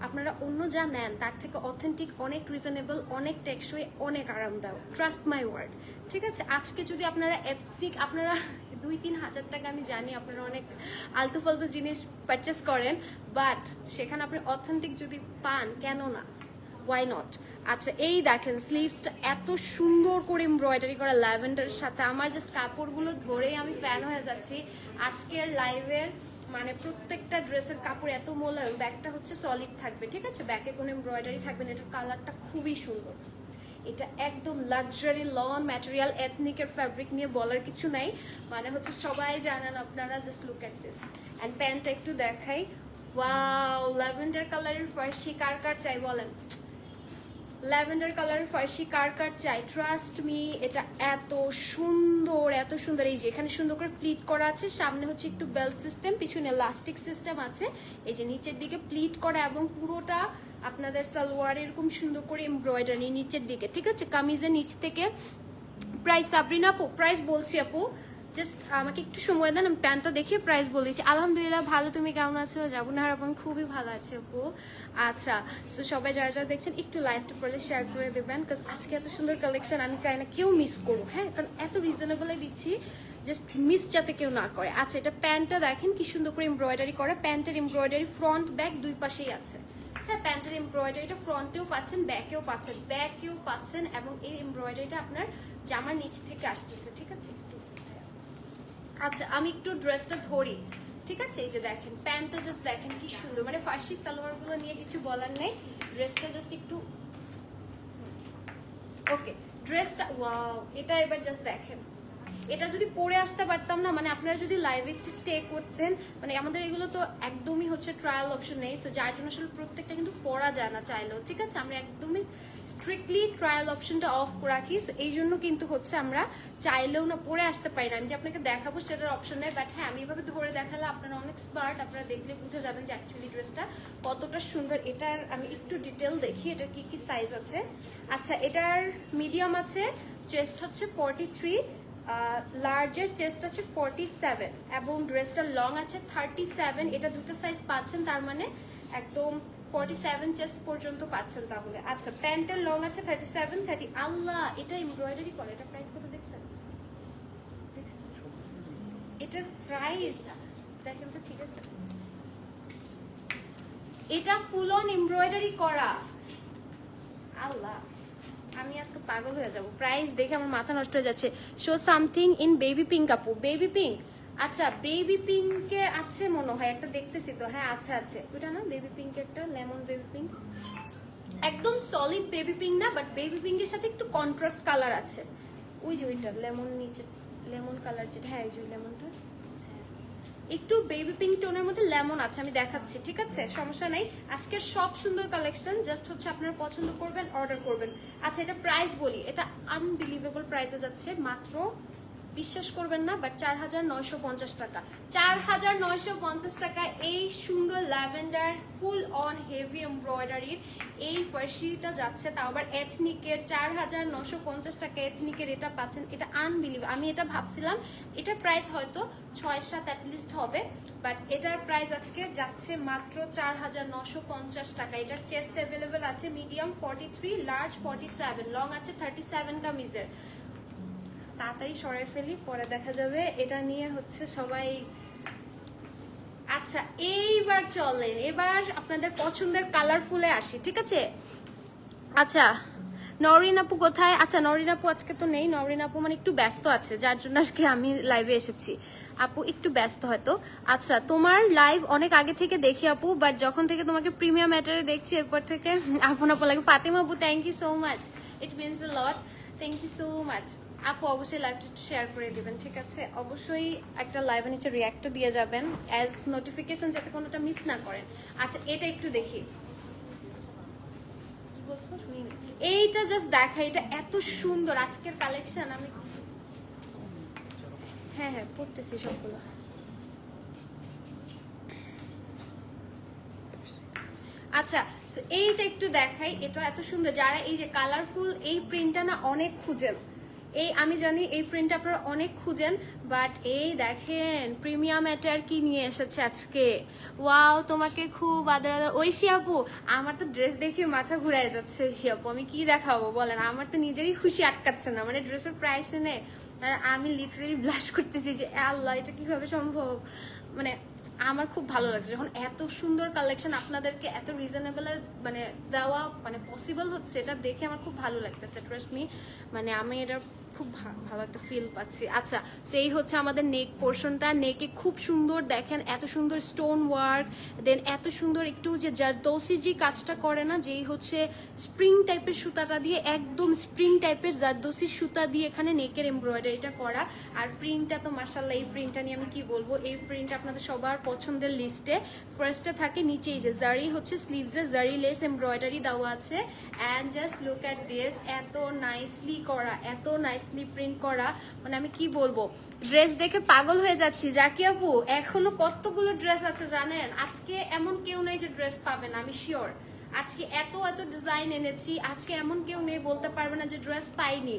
আপনারা অন্য যা নেন তার থেকে অথেন্টিক অনেক রিজনেবল, অনেক টেকসই, অনেক আরামদায়ক, ট্রাস্ট মাই ওয়ার্ড, ঠিক আছে? আজকে যদি আপনারা এথনিক, আপনারা 2-3 হাজার টাকা, আমি জানি আপনারা অনেক আলতু ফালতু জিনিস পারচেস করেন, বাট সেখানে আপনি অথেন্টিক যদি পান, কেন না, ওয়াই নট? আচ্ছা, এই দেখেন স্লিভসটা এত সুন্দর করে এমব্রয়ডারি করা ল্যাভেন্ডারের সাথে, আমার জাস্ট কাপড়গুলো ধরেই আমি ফ্যান হয়ে যাচ্ছি। আজকের লাইভের মানে প্রত্যেকটা ড্রেসের কাপড় এত মোলায়েম, ব্যাগটা হচ্ছে সলিড থাকবে, ঠিক আছে? ব্যাকে কোনো এমব্রয়ডারি থাকবে না, এটার কালারটা খুবই সুন্দর। এটা একদম লাক্সারি লন ম্যাটেরিয়াল, এথনিকের ফ্যাব্রিক নিয়ে বলার কিছু নাই, মানে হচ্ছে সবাই জানেন আপনারা। Just look at this. And প্যান্টটা একটু দেখাই, ওয়াও, ল্যাভেন্ডার কালারের ফার্সি কার কার চাই বলেন? ল্যাভেন্ডার কালারের ফার্সি কার কার চাই? ট্রাস্ট মি, এটা এত সুন্দর, এত সুন্দর। এই যে এখানে সুন্দর করে প্লিট করা আছে, সামনে হচ্ছে একটু বেল্ট সিস্টেম, পিছনে ইলাস্টিক সিস্টেম আছে, এই যে নিচের দিকে প্লিট করা, এবং পুরোটা আপনাদের সালোয়ার এরকম সুন্দর করে এমব্রয়ডারি নিচের দিকে, ঠিক আছে? কামিজের নিচ থেকে। প্রাইস সাবরিনা আপু, প্রাইস বলছি আপু, জাস্ট আমাকে একটু সময় দেন, আমি প্যান্টটা দেখে প্রাইস বলে দিচ্ছি। আলহামদুলিল্লাহ ভালো, তুমি কেমন আছো? যাবো না আপু, আমি খুবই ভালো আছি আপু। আচ্ছা, তো সবাই যারা যারা দেখছেন একটু লাইভটা পড়লে শেয়ার করে দেবেন, কারণ আজকে এত সুন্দর কালেকশন, আমি চাই না কেউ মিস করুক। হ্যাঁ, কারণ এত রিজনেবলে দিচ্ছি, জাস্ট মিস যাতে কেউ না করে। আচ্ছা, এটা প্যান্টটা দেখেন কি সুন্দর করে এমব্রয়ডারি করা, প্যান্টের এমব্রয়ডারি ফ্রন্ট ব্যাক দুই পাশেই আছে। হ্যাঁ, প্যান্টের এমব্রয়ডারিটা ফ্রন্টেও পাচ্ছেন, ব্যাকেও পাচ্ছেন, এবং এই এমব্রয়ডারিটা আপনার জামার নিচ থেকে আসতেছে, ঠিক আছে? আচ্ছা, আমি একটু ড্রেসটা ধরি, ঠিক আছে? এই যে দেখেন প্যান্টটা, জাস্ট দেখেন কি সুন্দর, মানে ফার্সি সালোয়ার গুলো নিয়ে কিছু বলার নেই, ড্রেসটা জাস্ট একটু ওকে। ড্রেসটা ওয়াও, এটা এবার জাস্ট দেখেন, এটা যদি পরে আসতে পারতাম না, মানে আপনারা যদি লাইভে একটু স্টে করতেন, মানে আমাদের এগুলো তো একদমই হচ্ছে ট্রায়াল অপশন নেই, সো যার জন্য আসলে প্রত্যেকটা কিন্তু পরা যায় না চাইলেও, ঠিক আছে? আমরা একদমই স্ট্রিক্টলি ট্রায়াল অপশনটা অফ রাখি, সো এই জন্য কিন্তু হচ্ছে আমরা চাইলেও না পরে আসতে পারি না। আমি যে আপনাকে দেখাবো সেটার অপশন নেই, বাট হ্যাঁ, আমি এভাবে ধরে দেখালে আপনারা অনেক স্মার্ট, আপনারা দেখলে বুঝে যাবেন যে অ্যাকচুয়ালি ড্রেসটা কতটা সুন্দর। এটার আমি একটু ডিটেল দেখি, এটার কি কি সাইজ আছে। আচ্ছা, এটার মিডিয়াম আছে, চেস্ট হচ্ছে 43, লার্জের চেস্ট আছে 47, এবং ড্রেসটা লং আছে 37। এটা দুটো সাইজ পাচ্ছেন, তার মানে একদম 47 চেস্ট পর্যন্ত পাচ্ছেন তাহলে। আচ্ছা, প্যান্টের লং আছে 37, 30। আল্লাহ, এটা এমব্রয়ডারি করে, এটা প্রাইস কত দেখছেন? এটার প্রাইস দেখেন তো, ঠিক আছে? এটা ফুল অন এমব্রয়ডারি করা। আল্লাহ, আমি আজকে পাগল হয়ে যাব, প্রাইস দেখে আমার মাথা নষ্ট হয়ে যাচ্ছে। Show something in baby pink আপু, বেবি পিঙ্ক। আচ্ছা, বেবি পিঙ্কের আছে মনে হয় একটা, দেখতেছি তো। হ্যাঁ, আচ্ছা আছে, ওটা না বেবি পিঙ্ক, একটা লেমন বেবি পিঙ্ক, একদম সলিড বেবি পিঙ্ক না, বাট বেবি পিঙ্কের সাথে একটু কন্ট্রাস্ট কালার আছে। ওই যে ওইটা লেমন, নিচে লেমন কালার যেটা, হ্যাঁ এই যে লেমনটা, একটু বেবি পিঙ্ক টোনের মধ্যে লেমন আছে, আমি দেখাচ্ছি, ঠিক আছে? সমস্যা নাই। আজকের সব সুন্দর কালেকশন, জাস্ট হচ্ছে আপনারা পছন্দ করবেন, অর্ডার করবেন। আচ্ছা, এটা প্রাইস বলি, এটা আনবিলিভেবল প্রাইসে যাচ্ছে, মাত্র বিশ্বাস করবেন না, বাট 4950 টাকা। 4950 টাকা এই সুন্দর ল্যাভেন্ডার ফুল অন হেভি এমব্রয়ডারির এই ফার্সিটা যাচ্ছে, তাও আবার এথনিকের। 4950 টাকা এথনিকের এটা পাচ্ছেন, এটা আনবিলিভ। আমি এটা ভাবছিলাম এটার প্রাইস হয়তো 6-7 অ্যাটলিস্ট হবে, বাট এটার প্রাইস আজকে যাচ্ছে মাত্র 4950 টাকা। এটার চেস্ট অ্যাভেলেবেল আছে, মিডিয়াম 43, লার্জ 47, লং আছে 37 কামিজের। তাড়াতাড়ি সরাই ফেলি, পরে দেখা যাবে এটা নিয়ে হচ্ছে সবাই। আচ্ছা, এইবার চলেন, এবার আপনাদের পছন্দের কালারফুলে আসি, ঠিক আছে? আচ্ছা, নরিন আপু কোথায়? আচ্ছা, নরিন আপু আজকে তো নেই, নরিন আপু মানে একটু ব্যস্ত আছে, যার জন্য আজকে আমি লাইভে এসেছি। আপু একটু ব্যস্ত হয়তো। আচ্ছা, তোমার লাইভ অনেক আগে থেকে দেখি আপু, বাট যখন থেকে তোমাকে প্রিমিয়াম ম্যাটারে দেখছি, এরপর থেকে আপন আপু লাগে। ফাতিমা আপু, thank you so much, it means a lot, thank you so much. আপু অবশ্যই লাইভটা একটু শেয়ার করে দিবেন, ঠিক আছে? অবশ্যই একটা লাইভের নিচে রিয়াক্টও দিয়ে যাবেন, অ্যাজ নোটিফিকেশন, যাতে কোনোটা মিস না করেন। আচ্ছা, এটা একটু দেখি, কি বলছো শুনি না। এইটা জাস্ট দেখা, এটা এত সুন্দর আজকের কালেকশন। আমি হ্যাঁ হ্যাঁ পড়তেছি সবগুলো। আচ্ছা এইটা একটু দেখাই, এটা এত সুন্দর। যারা এই যে কালারফুল এই প্রিন্টটা না অনেক খুঁজেন, এই আমি জানি এই প্রিন্টটা আপনারা অনেক খুঁজেন, বাট এই দেখেন প্রিমিয়াম এটার কি নিয়ে এসেছে আজকে। ওয়াও, তোমাকে খুব আদর আদর। ঐশী আপু, আমার তো ড্রেস দেখে মাথা ঘুরায় যাচ্ছে। ঐশী আপু, আমি কি দেখাবো বলেন, আমার তো নিজেরই খুশি আটকাচ্ছে না, মানে ড্রেসের প্রাইস শুনে আর আমি লিটারেলি ব্লাশ করতেছি যে আল্লাহ এটা কিভাবে সম্ভব। মানে আমার খুব ভালো লাগছে যখন এত সুন্দর কালেকশন আপনাদেরকে এত রিজনেবল মানে দেওয়া মানে পসিবল হচ্ছে, এটা দেখে আমার খুব ভালো লাগতেছে। ট্রাস্ট মি, মানে আমি এটা খুব ভালো একটা ফিল পাচ্ছি। আচ্ছা, সেই হচ্ছে আমাদের নেক পোর্শনটা। নেকে খুব সুন্দর দেখেন, এত সুন্দর স্টোন ওয়ার্ক, দেন এত সুন্দর একটু যে জারদৌসি যে কাজটা করে না, যেই হচ্ছে স্প্রিং টাইপের সুতাটা দিয়ে, একদম স্প্রিং টাইপের জারদৌসি সুতা দিয়ে এখানে নেকের এমব্রয়ডারিটা করা। আর প্রিন্টটা তো মাশাআল্লাহ, এই প্রিন্টটা নিয়ে আমি কি বলবো, এই প্রিন্ট আপনাদের সবার পছন্দের লিস্টে ফার্স্টে থাকে। নিচেই যে জারি হচ্ছে স্লিভসে জারি লেস এমব্রয়ডারি দেওয়া আছে। And just look at this, এত নাইসলি করা, এত নাইসলি প্রিন্ট করা, মানে আমি কি বলবো, ড্রেস দেখে পাগল হয়ে যাচ্ছি। জাকি আপু, এখনো কতগুলো ড্রেস আছে জানেন, আজকে এমন কেউ নেই যে ড্রেস পাবেন, আমি শিওর। আজকে এত এত ডিজাইন এনেছি, আজকে এমন কেউ নেই বলতে পারবে না যে ড্রেস পাইনি।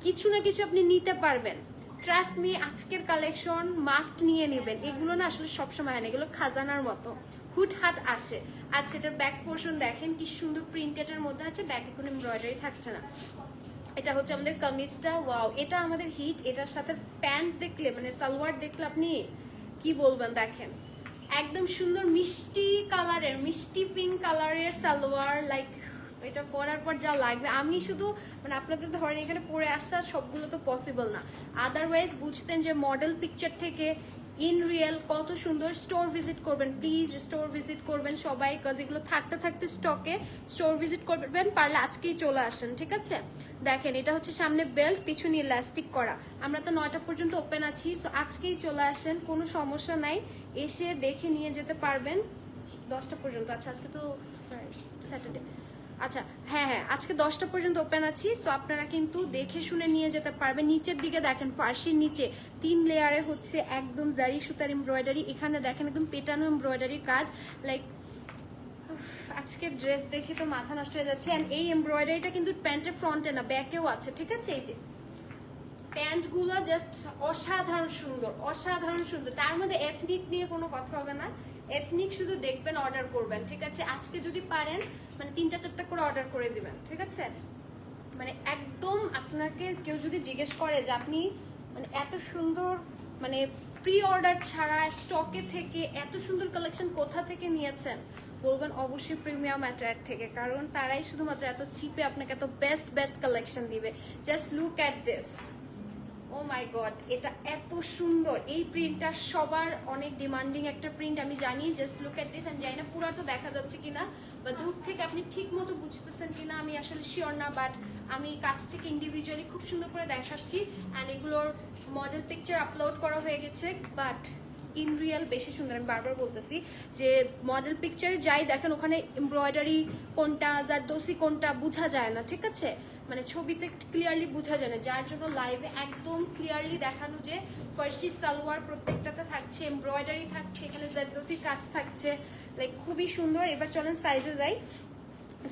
কিছু না কিছু আপনি নিতে পারবেন, ট্রাস্ট মি। আজকের কালেকশন মাস্ট নিয়ে নেবেন, এগুলো না আসলে সবসময় হয় না, এগুলো খাজানার মতো হুটহাট আসে। আচ্ছা, এটার ব্যাক পোর্শন দেখেন কি সুন্দর প্রিন্টেডের মধ্যে আছে, ব্যাকে কোনো এমব্রয়ডারি থাকছে না। এটা হচ্ছে আমাদের কামিজটা। ওয়াও, এটা আমাদের হিট। এটার সাথে প্যান্ট দেখলে মানে সালোয়ার দেখলে আপনি কি বলবেন, দেখেন একদম সুন্দর মিষ্টি কালারের, মিষ্টি পিঙ্ক কালারের সালোয়ার। লাইক এটা পরার পর যা লাগবে, আমি শুধু মানে আপনাদের ধরেন এখানে পরে আসা সবগুলো তো পসিবল না, আদারওয়াইজ বুঝতেন যে মডেল পিকচার থেকে ইন রিয়েল কত সুন্দর। স্টোর ভিজিট করবেন প্লিজ, স্টোর ভিজিট করবেন সবাই, কাজ এগুলো থাকতে থাকতে স্টকে। স্টোর ভিজিট করবেন, পারলে আজকেই চলে আসেন, ঠিক আছে। দেখেন এটা হচ্ছে সামনে বেল্ট, পিছনে ইলাস্টিক করা। আমরা তো 9টা পর্যন্ত ওপেন আছি, সো আজকেই চলে আসেন, কোনো সমস্যা নাই, এসে দেখে নিয়ে যেতে পারবেন 10টা পর্যন্ত। আচ্ছা, আজকে তো স্যাটারডে। আচ্ছা হ্যাঁ হ্যাঁ, আজকে 10টা পর্যন্ত ওপেন আছি, সো আপনারা কিন্তু দেখে শুনে নিয়ে যেতে পারবেন। নিচের দিকে দেখেন, ফার্সির নিচে 3 লেয়ারে হচ্ছে একদম জারি সুতার এমব্রয়ডারি। এখানে দেখেন একদম পেটানো এমব্রয়ডারির কাজ। লাইক আজকে ড্রেস দেখে তো মাথা নষ্ট হয়ে যাচ্ছে। অ্যান্ড এই এমব্রয়ডারিটা কিন্তু প্যান্টের ফ্রন্টে না, ব্যাকেও আছে, ঠিক আছে। এই যে প্যান্টগুলো জাস্ট অসাধারণ সুন্দর, অসাধারণ সুন্দর। তার মধ্যে এথনিক নিয়ে কোনো কথা হবে না, এথনিক শুধু দেখবেন, অর্ডার করবেন, ঠিক আছে। আজকে যদি পারেন মানে 3টা 4টা করে অর্ডার করে দিবেন, ঠিক আছে। মানে একদম আপনাকে কেউ যদি জিজ্ঞেস করে যে আপনি মানে এত সুন্দর মানে প্রি অর্ডার ছাড়া স্টকে থেকে এত সুন্দর কালেকশন কোথা থেকে নিয়েছেন, বলবেন অবশ্যই প্রিমিয়াম অ্যাটায়ার থেকে, কারণ তারাই শুধুমাত্র এত চিপে আপনাকে এত বেস্ট বেস্ট কালেকশন দিবে। Just look at this, oh my god, এটা এত সুন্দর। এই প্রিন্টটা সবার অনেক ডিমান্ডিং একটা প্রিন্ট, আমি জানি। Just look at this. আমি জানি না পুরো তো দেখা যাচ্ছে কিনা বা দূর থেকে আপনি ঠিক মতো বুঝতেছেন কিনা, আমি আসলে শিওর না, বাট আমি কাছ থেকে ইন্ডিভিজুয়ালি খুব সুন্দর করে দেখাচ্ছি। অ্যান্ড এগুলোর মডেল পিকচার আপলোড করা হয়ে গেছে, বাট ইন রিয়েল বেশি সুন্দর। আমি বারবার বলতেছি যে মডেল পিকচারে যাই দেখেন, ওখানে এমব্রয়ডারি কোনটা জারদৌসি কোনটা বোঝা যায় না, ঠিক আছে। মানে ছবিতে ক্লিয়ারলি বোঝা যায় না, যার জন্য লাইভে একদম ক্লিয়ারলি দেখানো যে ফার্সি সালোয়ার প্রত্যেকটাতে থাকছে, এমব্রয়ডারি থাকছে, এখানে জারদৌসির কাজ থাকছে। লাইক খুবই সুন্দর। এবার চলেন সাইজে যাই।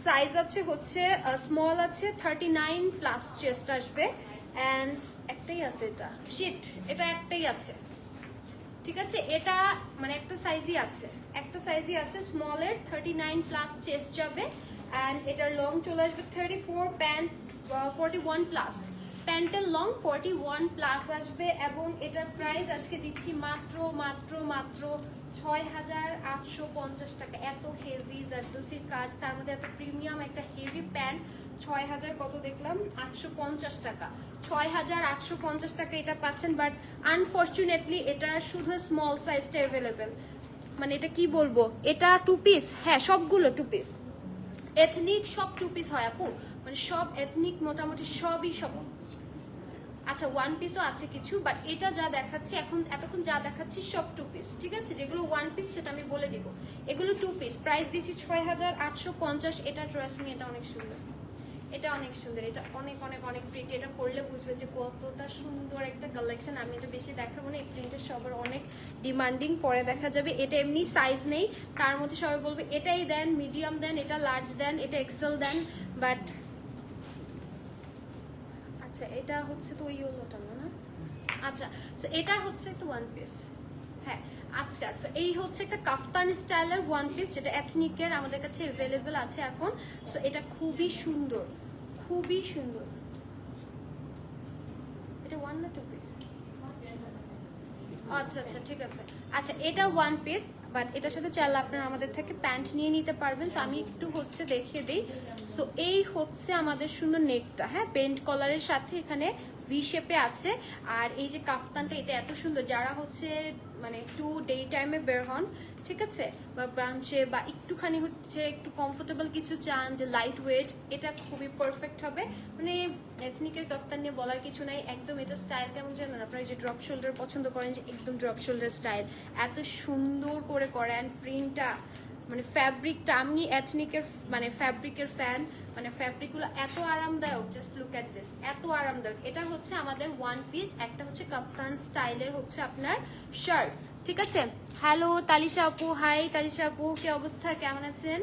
সাইজ আছে হচ্ছে স্মল আছে 39+ চেস্ট আসবে। অ্যান্ড একটাই আছে, এটা শিট, এটা একটাই আছে, ঠিক আছে। এটা মানে একটা সাইজই আছে, একটা সাইজই আছে স্মলের, 39+ চেস্ট যাবে। অ্যান্ড এটার লং চলে আসবে 34, প্যান্ট 41+, প্যান্টের লং 41+ আসবে। এবং এটার প্রাইস আজকে দিচ্ছি মাত্র মাত্র মাত্র 6,850 টাকা। এত হেভি জারদৌসির কাজ, তার মধ্যে এত প্রিমিয়াম একটা হেভি প্যান্ট, 6,000 কত দেখলাম 850 টাকা, 6,850 টাকা এটা পাচ্ছেন। বাট আনফর্চুনেটলি এটা শুধু স্মল সাইজটা অ্যাভেলেবেল। মানে এটা কি বলবো, এটা 2 পিস, হ্যাঁ সবগুলো 2 পিস। এথনিক সব 2 পিস হয় আপু, মানে সব এথনিক মোটামুটি সবই সব। আচ্ছা 1 পিসও আছে কিছু, বাট এটা যা দেখাচ্ছি এখন এতক্ষণ যা দেখাচ্ছি সব 2 পিস, ঠিক আছে। যেগুলো 1 পিস সেটা আমি বলে দিব, এগুলো 2 পিস। প্রাইস দিচ্ছি 6,850। এটা ড্রেস নিয়ে এটা অনেক সুন্দর, এটা অনেক সুন্দর, এটা অনেক অনেক অনেক প্রিন্ট। এটা পরলে বুঝবেন যে কতটা সুন্দর একটা কালেকশন। আমি এটা বেশি দেখাবো না, এই প্রিন্টের সবার অনেক ডিমান্ডিং, পরে দেখা যাবে। এটা এমনি সাইজ নেই, তার মধ্যে সবাই বলবে এটাই দেন, মিডিয়াম দেন, এটা লার্জ দেন, এটা এক্সেল দেন, বাট আচ্ছা এটা হচ্ছে তো ইয়েলোটা না। আচ্ছা এটা হচ্ছে একটা ওয়ান পিস। হ্যাঁ আচ্ছা আচ্ছা, এই হচ্ছে একটা কাফতান স্টাইলের ওয়ান পিস, যেটা এথনিকের আমাদের কাছে অ্যাভেলেবেল আছে এখন। সো এটা খুবই সুন্দর, খুবই সুন্দর। এটা ওয়ান না টু পিস? আচ্ছা আচ্ছা ঠিক আছে। আচ্ছা এটা ওয়ান পিস, বাট এটার সাথে চাইলে আপনারা আমাদের থেকে প্যান্ট নিয়ে নিতে পারবেন। তো আমি একটু হচ্ছে দেখিয়ে দিই। সো এই হচ্ছে আমাদের সুন্দর নেকটা, হ্যাঁ পেন্ট কলারের সাথে এখানে ভি শেপে আছে। আর এই যে কাফতানটা, এটা এত সুন্দর, যারা হচ্ছে মানে একটু ডে টাইমে বের হন, ঠিক আছে, বা ব্রাঞ্চে, বা একটুখানি হচ্ছে একটু কমফোর্টেবল কিছু চান, যে লাইট ওয়েট, এটা খুবই পারফেক্ট হবে। মানে এথনিকের কাফতান নিয়ে বলার কিছু নাই, একদম এটা স্টাইল কেমন জানেন আপনারা, যে ড্রপ শোল্ডার পছন্দ করেন, যে একদম ড্রপ শোল্ডার স্টাইল, এত সুন্দর করে করেন প্রিন্টটা, মানে ফ্যাব্রিকটা, আমি এথনিকের মানে ফ্যাব্রিকের ফ্যান, মানে ফ্যাব্রিকগুলো এত আরামদায়ক, জাস্ট লুক অ্যাট দিস, এত আরামদায়ক। এটা হচ্ছে আমাদের ওয়ান পিস, একটা হচ্ছে কাপ্তান স্টাইলের হচ্ছে আপনার শার্ট, ঠিক আছে। হ্যালো তালিশা আপু, হাই তালিশা আপু, কি অবস্থা, কেমন আছেন?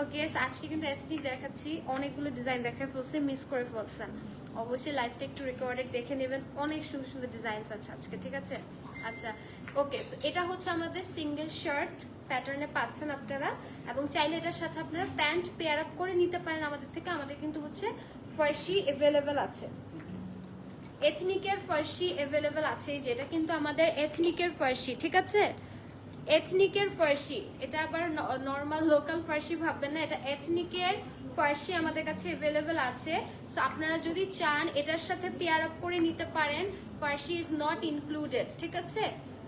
ওকে আজকে কিন্তু এথনিক দেখাচ্ছি, অনেকগুলো ডিজাইন দেখায় ফেলছে, মিস করে ফেলছেন, অবশ্যই লাইভটা একটু রেকর্ডেড দেখে নেবেন, অনেক সুন্দর সুন্দর ডিজাইনস আছে আজকে, ঠিক আছে। আচ্ছা ওকে, এটা হচ্ছে আমাদের সিঙ্গেল শার্ট প্যাটার্নে পাচ্ছেন আপনারা, এবং চাইলে এটার সাথে আপনারা প্যান্ট পেয়ার আপ করে নিতে পারেন আমাদের থেকে। আমাদের কিন্তু হচ্ছে ফার্সি অ্যাভেলেবেল আছে, এথনিকের ফার্সি অ্যাভেলেবেল আছে, যেটা কিন্তু আমাদের এথনিকের ফার্সি, ঠিক আছে, এথনিকের ফার্সি। এটা আবার নর্মাল লোকাল ফার্সি ভাববেন না, এটা এথনিকের ফার্সি আমাদের কাছে অ্যাভেলেবেল আছে। সো আপনারা যদি চান এটার সাথে পেয়ার আপ করে নিতে পারেন, ফার্সি ইজ নট ইনক্লুডেড, ঠিক আছে।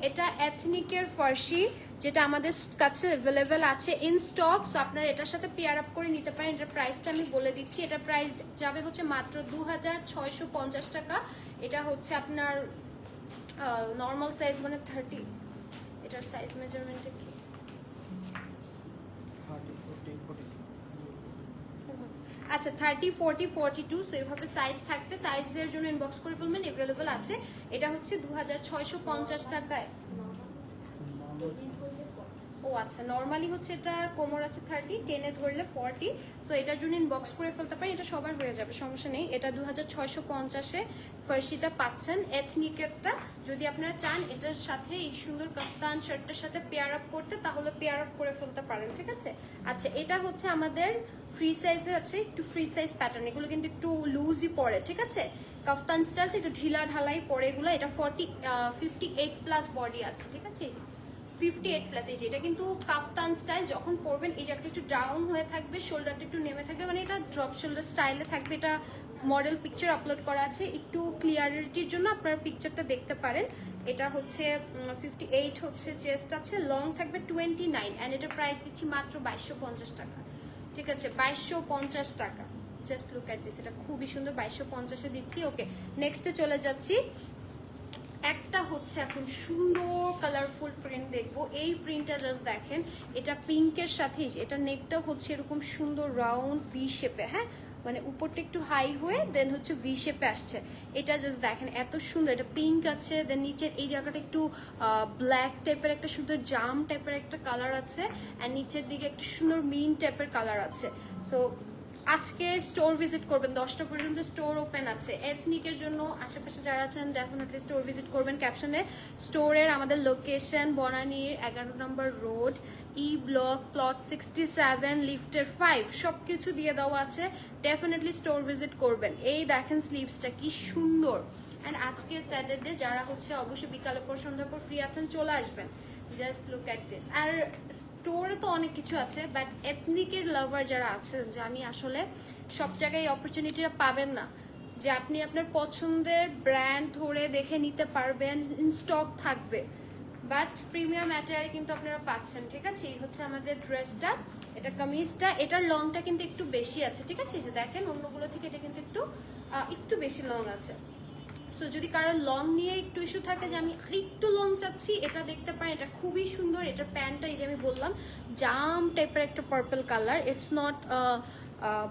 এটা এথনিকের ফার্সি, যেটা আমাদের কাছে অ্যাভেলেবেল আছে ইন স্টক। সো আপনারা এটার সাথে পেয়ার আপ করে নিতে পারেন। এটার প্রাইসটা আমি বলে দিচ্ছি, এটার প্রাইস যাবে হচ্ছে মাত্র 2650 টাকা। এটা হচ্ছে আপনার নর্মাল সাইজ মানে 30, এটার সাইজ মেজারমেন্টটা কি? আচ্ছা 30, 40, 42, সো এভাবে সাইজ থাকবে, সাইজের জন্য ইনবক্স করে ফেলবেন, অ্যাভেলেবল আছে। এটা হচ্ছে 2650 টাকায়। ও আচ্ছা, নর্মালি হচ্ছে এটা কোমর আছে 30, টেনে ধরলে 40, সো এটার জন্য ইনবক্স করে ফেলতে পারেন, এটা সবার হয়ে যাবে, সমস্যা নেই। এটা 2650-এ ফার্সিটা পাচ্ছেন এথনিকেরটা। যদি আপনারা চান এটার সাথে এই সুন্দর কাপ্তান শার্টটার সাথে পেয়ার আপ করতে, তাহলে পেয়ার আপ করে ফেলতে পারেন, ঠিক আছে। আচ্ছা এটা হচ্ছে আমাদের ফ্রি সাইজে আছে, একটু ফ্রি সাইজ প্যাটার্ন, এগুলো কিন্তু একটু লুজই পড়ে, ঠিক আছে। কাফতান স্টাইল তো একটু ঢিলা ঢালাই পড়ে এগুলো। এটা 58+ বডি আছে, ঠিক আছে, 58+, এই যে এটা কিন্তু কাফতান স্টাইল। যখন পরবেন এই জায়গাটা একটু ডাউন হয়ে থাকবে, শোল্ডারটা একটু নেমে থাকবে, মানে এটা ড্রপ শোল্ডার স্টাইলে থাকবে। এটা মডেল পিকচার আপলোড করা আছে, একটু ক্লিয়ারিটির জন্য আপনারা পিকচারটা দেখতে পারেন। এটা হচ্ছে 58 হচ্ছে চেস্ট আছে, লং থাকবে 29, অ্যান্ড এটা প্রাইস দিচ্ছি মাত্র 2250 টাকা, ঠিক আছে, 2250 টাকা। জাস্ট লুক অ্যাট দিস, এটা খুবই সুন্দর, 2250-এ দিচ্ছি। ওকে নেক্সটে চলে যাচ্ছি। একটা হচ্ছে এখন সুন্দর কালারফুল প্রিন্ট দেখবো। এই প্রিন্টটা জাস্ট দেখেন, এটা পিঙ্কের সাথে, এটা নেকটা হচ্ছে এরকম সুন্দর রাউন্ড ভি শেপে, হ্যাঁ মানে উপরটা একটু হাই হয়ে দেন হচ্ছে ভি শেপে আসছে। এটা জাস্ট দেখেন এত সুন্দর, এটা পিঙ্ক আছে, দেন নিচের এই জায়গাটা একটু ব্ল্যাক টাইপের একটা সুন্দর জাম টাইপের একটা কালার আছে, অ্যান্ড নিচের দিকে একটা সুন্দর মিন টাইপের কালার আছে। সো আজকে স্টোর ভিজিট করবেন, 10টা পর্যন্ত স্টোর ওপেন আছে এথনিকের জন্য। আশেপাশে যারা আছেন ডেফিনেটলি স্টোর ভিজিট করবেন। ক্যাপশনে স্টোরের আমাদের লোকেশন বনানীর 11 নম্বর রোড, ই ব্লক, প্লট 67, লিফটের 5, সব কিছু দিয়ে দেওয়া আছে। ডেফিনেটলি স্টোর ভিজিট করবেন। এই দেখেন স্লিভসটা কি সুন্দর, অ্যান্ড আজকে স্যাটারডে, যারা হচ্ছে অবশ্যই বিকালের পর সন্ধ্যার পর ফ্রি আছেন চলে আসবেন। Just look at this. আর স্টোরে তো অনেক কিছু আছে, বাট এথনিকের লাভার যারা আছেন, যে আমি আসলে সব জায়গায় অপরচুনিটিটা পাবেন না, যে আপনি আপনার পছন্দের ব্র্যান্ড ধরে দেখে নিতে পারবেন, ইন স্টক থাকবে, বাট প্রিমিয়াম অ্যাটায়ারে কিন্তু আপনারা পাচ্ছেন, ঠিক আছে। এই হচ্ছে আমাদের ড্রেসটা, এটা কামিজটা, এটার লংটা কিন্তু একটু বেশি আছে, ঠিক আছে, যে দেখেন অন্যগুলো থেকে এটা কিন্তু একটু বেশি লং আছে। সো যদি কারোর লং নিয়ে একটু ইস্যু থাকে যে আমি আর একটু লং চাচ্ছি, এটা দেখতে পারেন। এটা খুবই সুন্দর। এটার প্যান্টটা এই যে আমি বললাম জাম টাইপের একটা purple colour, it's not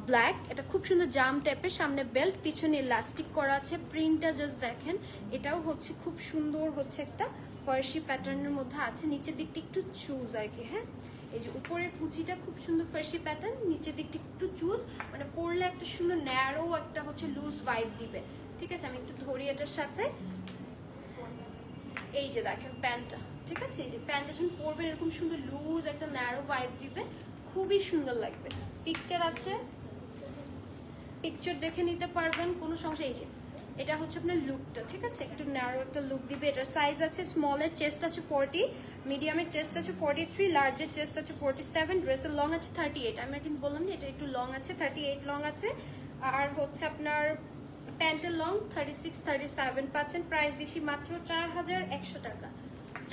black, এটা খুব সুন্দর জাম টাইপের। সামনে বেল্ট, পিছনে ইলাস্টিক করা আছে। প্রিন্টটা জাস্ট দেখেন, এটাও হচ্ছে খুব সুন্দর, হচ্ছে একটা ফার্সি প্যাটার্নের মধ্যে আছে। নিচের দিকটা একটু চুজ আর কি। হ্যাঁ, এই যে উপরের কুচিটা খুব সুন্দর ফার্সি প্যাটার্ন, নিচের দিকটা একটু চুজ, মানে পরলে একটা সুন্দর ন্যারো একটা হচ্ছে লুজ ভাইব দিবে। ঠিক আছে, আমি একটু ধরি এটার সাথে। এই যে দেখেন প্যান্টটা, ঠিক আছে, এই যে প্যান্টটা যখন পরবেন এরকম সুন্দর লুজ একটা ন্যারো ভাইব দিবে, খুবই সুন্দর লাগবে। পিকচার আছে, পিকচার দেখে নিতে পারবেন, কোনো সমস্যা। এই যে এটা হচ্ছে আপনার লুকটা, ঠিক আছে, একটু ন্যারো একটা লুক দিবে। এটার সাইজ আছে স্মলের চেস্ট আছে 40, মিডিয়ামের চেস্ট আছে 43, লার্জের চেস্ট আছে 47, ড্রেসের লং আছে 38। আমি কিন্তু বললাম না এটা একটু লং আছে, 38 লং আছে। আর হচ্ছে আপনার প্যান্টের লং 36 37 পাচ্ছেন। প্রাইস দিচ্ছি মাত্র 4100 টাকা।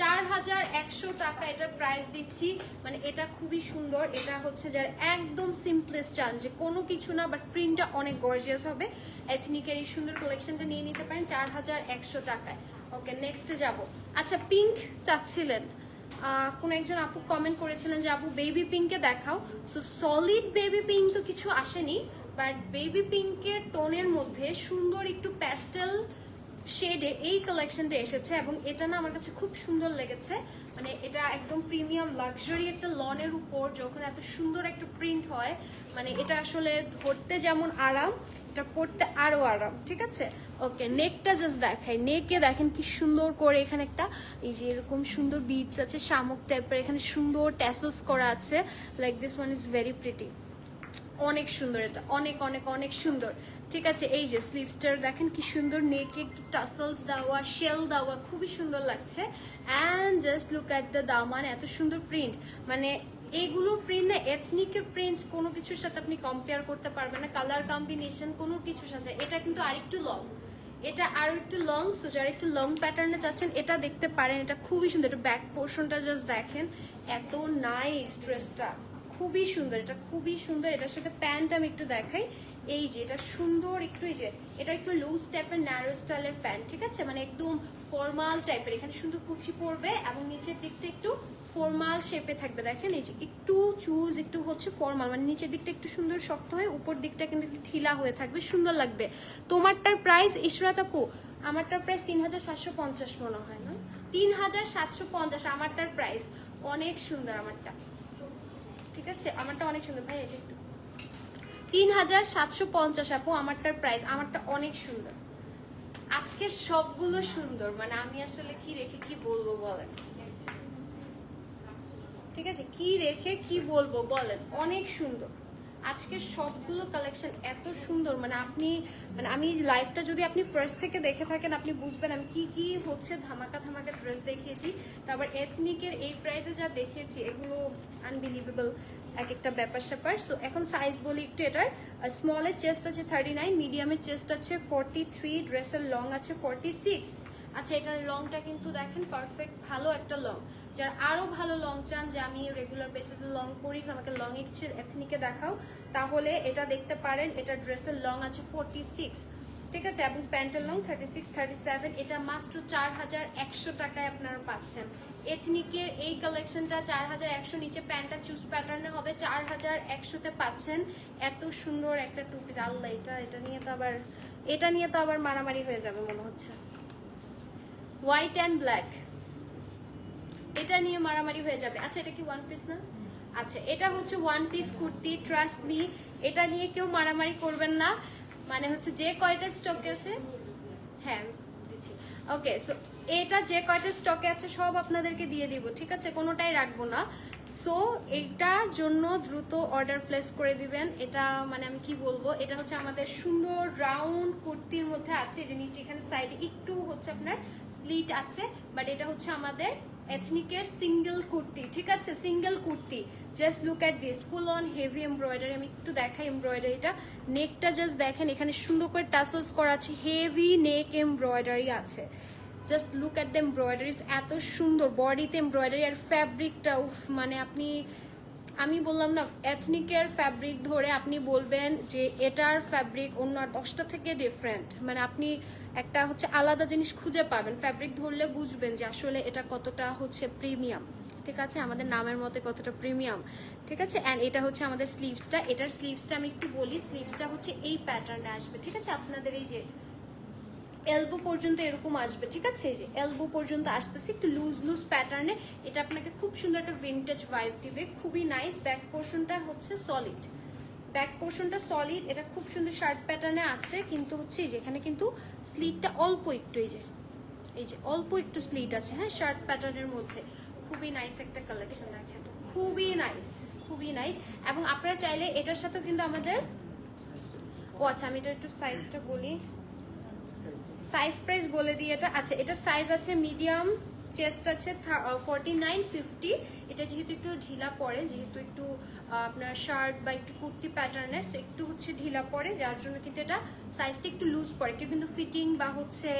4100 টাকা এটার প্রাইস দিচ্ছি। মানে এটা খুবই সুন্দর। এটা হচ্ছে যারা একদম সিম্পলেস্ট চান, যে কোনো কিছু না বাট প্রিন্টটা অনেক গর্জিয়াস হবে, এথনিকের এই সুন্দর কালেকশনটা নিয়ে নিতে পারেন 4100 টাকায়। ওকে, নেক্সটে যাব। আচ্ছা, পিঙ্ক চাচ্ছিলেন, কোন একজন আপু কমেন্ট করেছিলেন যে আপু বেবি পিঙ্কে দেখাও। সো সলিড বেবি পিঙ্ক তো কিছু আসেনি, বাট বেবি পিঙ্কের টোনের মধ্যে সুন্দর একটু প্যাস্টেল শেডে এই কালেকশনটা এসেছে, এবং এটা না আমার কাছে খুব সুন্দর লেগেছে। মানে এটা একদম প্রিমিয়াম লাক্সারি একটা লনের উপর যখন এত সুন্দর একটা প্রিন্ট হয়, মানে এটা আসলে ধরতে যেমন আরাম, এটা পরতে আরো আরাম। ঠিক আছে, ওকে, নেকটা জাস্ট দেখাই। নেকে দেখেন কি সুন্দর করে এখানে একটা এই যে এরকম সুন্দর বিটস আছে, শামুক টাইপের, এখানে সুন্দর ট্যাসেলস করা আছে। Like this one is very pretty, অনেক সুন্দর, এটা অনেক অনেক অনেক সুন্দর। ঠিক আছে, এই যে স্লিভসটার দেখেন কি সুন্দর, নেকে একটু টাসলস দেওয়া, শেল দেওয়া, খুবই সুন্দর লাগছে। And just look at the দামান, এত সুন্দর প্রিন্ট। মানে এইগুলোর প্রিন্ট না, এথনিকের প্রিন্ট কোনো কিছুর সাথে আপনি কম্পেয়ার করতে পারবেন না, কালার কম্বিনেশন কোনো কিছুর সাথে। এটা কিন্তু আরেকটু লং, এটা আরো একটু লং। সো যারা একটু লং প্যাটার্নে চাচ্ছেন এটা দেখতে পারেন, এটা খুবই সুন্দর। এটা ব্যাক পোর্শনটা জাস্ট দেখেন, এত নাইস ড্রেসটা, খুবই সুন্দর, এটা খুবই সুন্দর। এটার সাথে প্যান্ট আমি একটু দেখাই। এই যে এটা সুন্দর একটু, এই যে এটা একটু লুজ টাইপের ন্যারো স্টাইলের প্যান্ট, ঠিক আছে, মানে একদম ফর্মাল টাইপের। এখানে সুন্দর কুচি পড়বে এবং নিচের দিকটা একটু ফর্মাল শেপে থাকবে। দেখেন এই যে একটু চুজ, একটু হচ্ছে ফর্মাল, মানে নিচের দিকটা একটু সুন্দর শক্ত হয়ে, উপর দিকটা কিন্তু একটু ঢিলা হয়ে থাকবে, সুন্দর লাগবে। তোমারটার প্রাইস ইশরাত আপু, আমারটার প্রাইস 3750 মনে হয় না, 3750 আমারটার প্রাইস। অনেক সুন্দর আমারটা, ঠিক আছে, আমারটা অনেক সুন্দর। ভাই এটা একটু 3750 আপু আমারটার প্রাইস, আমারটা অনেক সুন্দর। আজকে সবগুলো সুন্দর, মানে আমি আসলে কি রেখে কি বলবো বলেন, ঠিক আছে, কি রেখে কি বলবো বলেন, অনেক সুন্দর। আজকে সবগুলো কালেকশন এত সুন্দর, মানে আপনি, মানে আমি লাইভটা যদি আপনি ফার্স্ট থেকে দেখে থাকেন আপনি বুঝবেন আমি কি কি হচ্ছে ধামাকা ধামাকা ড্রেস দেখিয়েছি। তারপর এথনিকের এই প্রাইসে যা দেখিয়েছি এগুলো আনবিলিভেবল এক একটা ব্যাপার স্যাপার। সো এখন সাইজ বলি একটু। এটার স্মলের চেস্ট আছে 39, মিডিয়ামের চেস্ট আছে 43, ড্রেসের লং আছে 46। আচ্ছা, এটার লংটা কিন্তু দেখেন পারফেক্ট ভালো একটা লং। যারা আরো ভালো লং চান, যে আমি রেগুলার বেসিসে লং পরি, আমাকে লং এ কিছু এথনিকে দেখাও, তাহলে এটা দেখতে পারেন। এটা ড্রেসের লং আছে 46, ঠিক আছে, এবং প্যান্টের লং 36 37। এটা মাত্র 4100 টাকায় আপনারা পাচ্ছেন। এথনিকের এই কালেকশনটা 4100, নিচে প্যান্টটা চুজ প্যাটার্নে হবে, 4100-তে পাচ্ছেন। এত সুন্দর একটা টু পিস, আল্লাহ, এটা নিয়ে তো আবার মারামারি হয়ে যাবে মনে হচ্ছে। হোয়াইট অ্যান্ড ব্ল্যাক, এটা নিয়ে মারামারি হয়ে যাবে। আচ্ছা, এটা কি ওয়ান পিস না? আচ্ছা, এটা হচ্ছে one piece kurti, trust me, এটা নিয়ে কেউ মারামারি করবেন না। মানে হচ্ছে যে কয়টা স্টকে আছে, হ্যাঁ দিচ্ছি, ওকে। সো এটা যে কয়টা স্টকে আছে সব আপনাদেরকে দিয়ে দিব, ঠিক আছে, কোনোটাই রাখবো না। সো এইটার জন্য দ্রুত অর্ডার প্লেস করে দিবেন। এটা মানে আমি কি বলবো, এটা হচ্ছে আমাদের সুন্দর রাউন্ড কুর্তির মধ্যে আছে, যে নিচে এখানে সাইডে একটু হচ্ছে আপনার স্লিট আছে, বাট এটা হচ্ছে আমাদের এথনিকের সিঙ্গেল কুর্তি, ঠিক আছে, single kurti. Just look at this, full on heavy embroidery. আমি একটু দেখাই এমব্রয়ডারিটা, নেকটা জাস্ট দেখেন, এখানে সুন্দর করে টাসেলস করা আছে, হেভি নেক এমব্রয়ডারি আছে। Just look at the embroideries, এত সুন্দর বডিতে এমব্রয়ডারি, আর ফ্যাব্রিকটা উফ, মানে আপনি আমি বললাম না, এথনিকের ফ্যাব্রিক ধরে আপনি বলবেন যে এটার ফ্যাব্রিক অন্য 10টা থেকে ডিফারেন্ট, মানে আপনি একটা হচ্ছে আলাদা জিনিস খুঁজে পাবেন। ফ্যাব্রিক ধরলে বুঝবেন যে আসলে এটা কতটা হচ্ছে প্রিমিয়াম, ঠিক আছে, আমাদের নামের মতে কতটা প্রিমিয়াম, ঠিক আছে। অ্যান্ড এটা হচ্ছে আমাদের স্লিভসটা। এটার স্লিভসটা আমি একটু বলি, স্লিভসটা হচ্ছে এই প্যাটার্নে আসবে, ঠিক আছে। আপনাদের এই যে এলবো পর্যন্ত এরকম আসবে, ঠিক আছে, এই যে এলবো পর্যন্ত আসতেছে একটু লুজ লুজ প্যাটার্নে। এটা আপনাকে খুব সুন্দর একটা ভিনটেজ ভাইব দিবে, খুবই নাইস। ব্যাক পোর্শনটা হচ্ছে সলিড, ব্যাক পোর্শনটা সলিড, এটা খুব সুন্দর শার্ট প্যাটার্নে আছে, কিন্তু হচ্ছে যেখানে কিন্তু স্লিটটা অল্প একটু, এই যে অল্প একটু স্লিট আছে, হ্যাঁ, শার্ট প্যাটার্নের মধ্যে। খুবই নাইস একটা কালেকশন, দেখেন, খুবই নাইস, খুবই নাইস। এবং আপনারা চাইলে এটার সাথেও কিন্তু আমাদের, ও আচ্ছা আমি এটা একটু সাইজটা বলি, সাইজ প্রাইস বলে দিই এটা। আচ্ছা, এটা সাইজ আছে মিডিয়াম, চেস্ট আছে 49-50। এটা যেহেতু একটু ঢিলা পড়ে, যেহেতু একটু আপনার শার্ট বা একটু কুর্তি প্যাটার্নের, একটু হচ্ছে ঢিলা পড়ে, যার জন্য কিন্তু এটা সাইজটা একটু লুজ পড়ে। কেউ কিন্তু ফিটিং বা হচ্ছে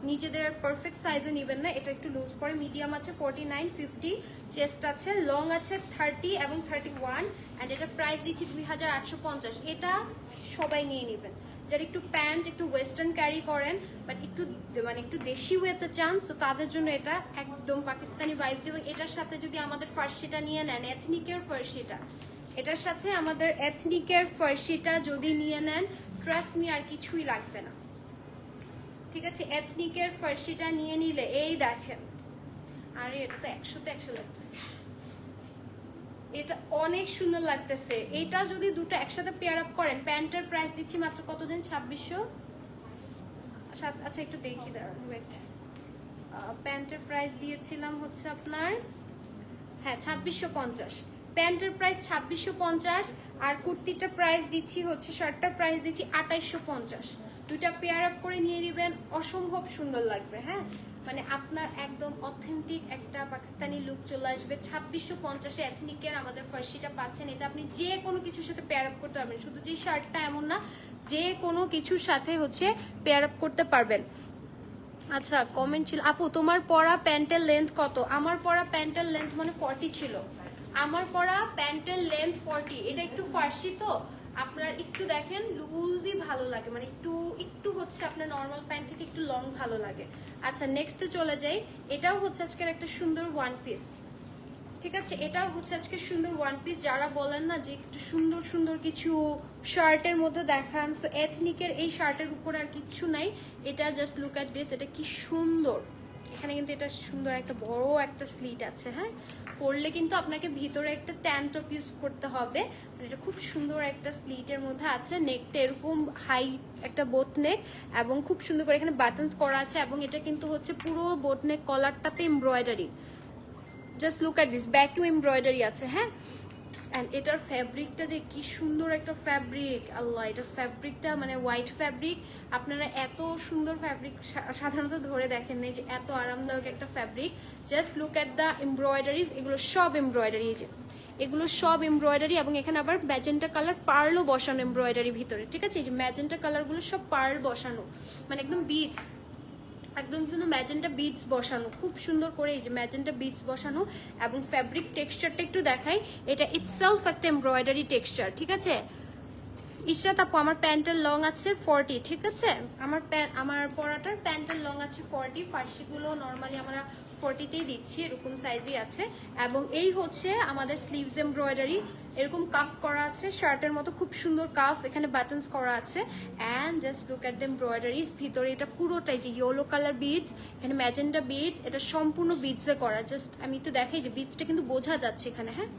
নিজেদের পারফেক্ট সাইজে নেবেন না, এটা একটু লুজ পড়ে। মিডিয়াম আছে 49-50, চেস্ট আছে, লং আছে 30 এবং 31, অ্যান্ড এটা প্রাইস দিচ্ছি 2850। এটা সবাই নিয়ে নেবেন যারা একটু প্যান্ট একটু ওয়েস্টার্ন ক্যারি করেন, বাট একটু মানে একটু দেশি ওয়েতে চান, তো তাদের জন্য এটা একদম পাকিস্তানি ভাইব দেবে। এটার সাথে যদি আমাদের ফার্সিটা নিয়ে নেন, এথনিকের ফার্সিটা, এটার সাথে আমাদের এথনিকের ফার্সিটা যদি নিয়ে নেন, ট্রাস্ট মি আর কিছুই লাগবে না, ঠিক আছে। এথনিকের ফার্সিটা নিয়ে নিলে এই দেখেন, আরে এটা তো 100-তে 100 লাগতেছে, এটা অনেক সুন্দর লাগতেছে। এটা যদি দুটো একসাথে পেয়ার আপ করেন, প্যান্টের প্রাইস দিচ্ছি মাত্র কত দিন, 2600। আচ্ছা একটু দেখি, দাঁড়ান, ওয়েট, প্যান্টের প্রাইস দিয়েছিলাম হচ্ছে আপনার, হ্যাঁ 2650, প্যান্টের প্রাইস 2650, আর কুর্তিটার প্রাইস দিচ্ছি হচ্ছে, শার্টটার প্রাইস দিচ্ছি 2850। দুইটা পেয়ার আপ করে নিয়ে নেবেন, অসম্ভব সুন্দর লাগবে, হ্যাঁ, মানে আপনার একদম অথেন্টিক একটা পাকিস্তানি লুক চলে আসবে। 2650-এ এথনিকের আমাদের ফার্সিটা পাচ্ছেন। এটা আপনি যে কোনো কিছুর সাথে পেয়ার আপ করতে পারবেন, শুধু যে শার্টটা এমন না, যে কোনো কিছুর সাথে হচ্ছে পেয়ার আপ করতে পারবেন। আচ্ছা, কমেন্ট ছিল, আপু তোমার পরা প্যান্টের লেন্থ কত? আমার পরা প্যান্টের লেন্থ মানে 40 ছিল, আমার পরা প্যান্টের লেন্থ 40। এটা একটু ফার্সি তো আপনার একটু দেখেন লুজই ভালো লাগে, মানে একটু একটু হচ্ছে আপনার নর্মাল প্যান্ট থেকে একটু লং ভালো লাগে। আচ্ছা নেক্সটে চলে যাই, এটাও হচ্ছে আজকের একটা সুন্দর ওয়ান পিস, ঠিক আছে, এটাও হচ্ছে আজকে সুন্দর ওয়ান পিস। যারা বলেন না যে একটু সুন্দর সুন্দর কিছু শার্টের মধ্যে দেখান, সো এথনিকের এই শার্টের উপরে আর কিছু নাই। এটা জাস্ট লুক অ্যাট দিস, এটা কি সুন্দর, এখানে কিন্তু এটা সুন্দর একটা বড় একটা স্লিট আছে, হ্যাঁ, পরলে কিন্তু আপনাকে ভিতরে একটা ট্যান টপ ইউজ করতে হবে, মানে এটা খুব সুন্দর একটা স্লিটের মধ্যে আছে। নেকটা এরকম হাই একটা বোট নেক, এবং খুব সুন্দর করে এখানে বাটনস করা আছে, এবং এটা কিন্তু হচ্ছে পুরো বোট নেক কলারটাতে embroidery, just look at this, ব্যাকও এমব্রয়ডারি আছে, হ্যাঁ। অ্যান্ড এটার ফ্যাব্রিকটা যে কি সুন্দর একটা ফ্যাব্রিক, আল্লাহ, এটার ফ্যাব্রিকটা মানে হোয়াইট ফ্যাব্রিক। আপনারা এত সুন্দর ফ্যাব্রিক সাধারণত ধরে দেখেন না, যে এত আরামদায়ক একটা fabric. Just look at the embroideries, এগুলো সব এমব্রয়ডারি, এই যে এগুলো সব এমব্রয়ডারি, এবং এখানে আবার ম্যাজেন্টা কালার পার্লও বসানো এমব্রয়ডারি ভিতরে, ঠিক আছে। এই যে ম্যাজেন্টা কালারগুলো সব পার্ল বসানো, মানে একদম বিটস, একদম সুন্দর ম্যাজেন্টা বিটস বসানো, খুব সুন্দর করে এই যে ম্যাজেন্টা বিটস বসানো। এবং ফ্যাব্রিক টেক্সচারটা একটু দেখাই, এটা ইটসেলফ একটা এমব্রয়ডারি টেক্সচার, ঠিক আছে। ইশরাত আপু, আমার প্যান্টের লং আছে 40, ঠিক আছে, আমার পরাটার প্যান্টের লং আছে 40, ফার্সিগুলো নর্মালি আমরা 40তেই দিচ্ছি, এরকম সাইজই আছে। এবং এই হচ্ছে আমাদের স্লিভস এমব্রয়ডারি, এরকম কাফ করা আছে শার্টের মতো, খুব সুন্দর কাফ, এখানে বাটনস করা আছে। And just look at the embroideries, ভিতরে এটা পুরোটাই যে ইয়েলো কালার বিডস, এখানে ম্যাজেন্টা বিডস, এটা সম্পূর্ণ বিডসে করা। জাস্ট আমি একটু দেখাই যে বিডসটা কিন্তু বোঝা যাচ্ছে এখানে, হ্যাঁ,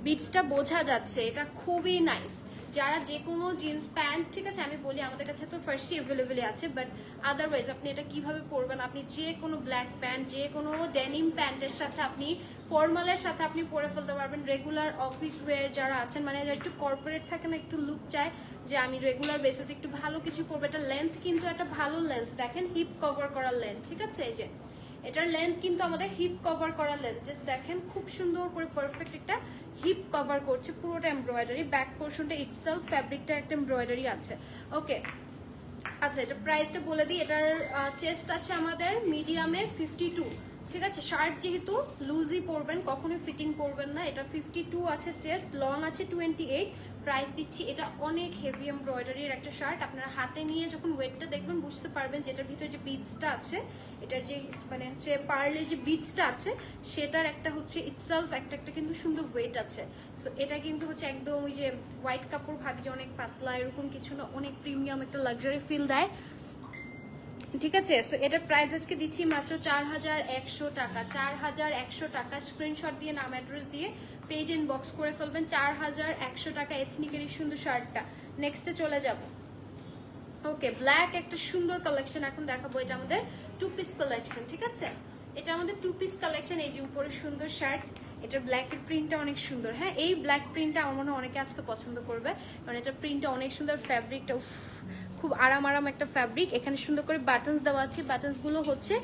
বিডসটা বোঝা যাচ্ছে, এটা খুবই নাইস। যারা যে কোনো জিন্স প্যান্ট, ঠিক আছে, আমি বলি আমাদের কাছে তো ফার্সি অ্যাভেলেবেল আছে, বাট আদারওয়াইজ আপনি এটা কিভাবে পরবেন, আপনি যে কোনো ব্ল্যাক প্যান্ট, যে কোনো ডেনিম প্যান্টের সাথে, আপনি ফর্মালের সাথে আপনি পরে ফেলতে পারবেন। রেগুলার অফিস ওয়্যার যারা আছেন, মানে যারা একটু কর্পোরেট থাকে না, একটু লুক চায় যে আমি রেগুলার বেসিস একটু ভালো কিছু পরবো, এটা লেন্থ কিন্তু একটা ভালো লেন্থ, দেখেন হিপ কভার করার লেন্থ, ঠিক আছে। এই যে এটার লেন্থ কিন্তু আমাদের হিপ কভার করা লেন্থ, জাস্ট দেখেন খুব সুন্দর করে পারফেক্ট একটা হিপ কভার করছে, পুরোটা এমব্রয়ডারি। ব্যাক পোর্শনটা ইটসেলফ ফ্যাব্রিকটা একটা এমব্রয়ডারি আছে, ওকে। আচ্ছা, এটা প্রাইসটা বলে দিই, এটার চেস্ট আছে আমাদের মিডিয়ামে 52, ঠিক আছে, শার্ট যেহেতু লুজই পরবেন, কখনোই ফিটিং পরবেন না। এটা 52 আছে চেস্ট, লং আছে 28, প্রাইস দিচ্ছি। এটা অনেক হেভি এমব্রয়ডারির একটা শার্ট। আপনারা হাতে নিয়ে যখন ওয়েটটা দেখবেন বুঝতে পারবেন যেটার ভিতরে যে বিটসটা আছে, এটার যে মানে হচ্ছে পার্লের যে বিটসটা আছে সেটার একটা হচ্ছে ইটসেলফ একটা একটা কিন্তু সুন্দর ওয়েট আছে। সো এটা কিন্তু হচ্ছে একদম ওই যে হোয়াইট কাপড় ভাবি যে অনেক পাতলা, এরকম কিছু না, অনেক প্রিমিয়াম একটা লাক্সারি ফিল দেয়। ঠিক আছে, সো এটার প্রাইস আজকে দিচ্ছি মাত্র 4100 টাকা। 4100 টাকা। স্ক্রিনশট দিয়ে নাম অ্যাড্রেস দিয়ে পেজ ইনবক্স করে ফেলবেন। 4100 টাকা এথনিকের এই সুন্দর শার্টটা। নেক্সটে চলে যাব। ওকে, ব্ল্যাক একটা সুন্দর কালেকশন এখন দেখাবো। এটা আমাদের 2 পিস কালেকশন। ঠিক আছে, এটা আমাদের 2 পিস কালেকশন। এই যে উপরে সুন্দর শার্ট, এটা ব্ল্যাকের প্রিন্টটা অনেক সুন্দর। হ্যাঁ, এই ব্ল্যাক প্রিন্টটা আমার মনে হয় অনেকে আজকে পছন্দ করবে, কারণ এটা প্রিন্টটা অনেক সুন্দর, ফ্যাব্রিকটা খুব আরাম একটা ফ্যাব্রিক। এখানে সুন্দর করে বাটনস দেওয়া আছে। বাটনসগুলো হচ্ছে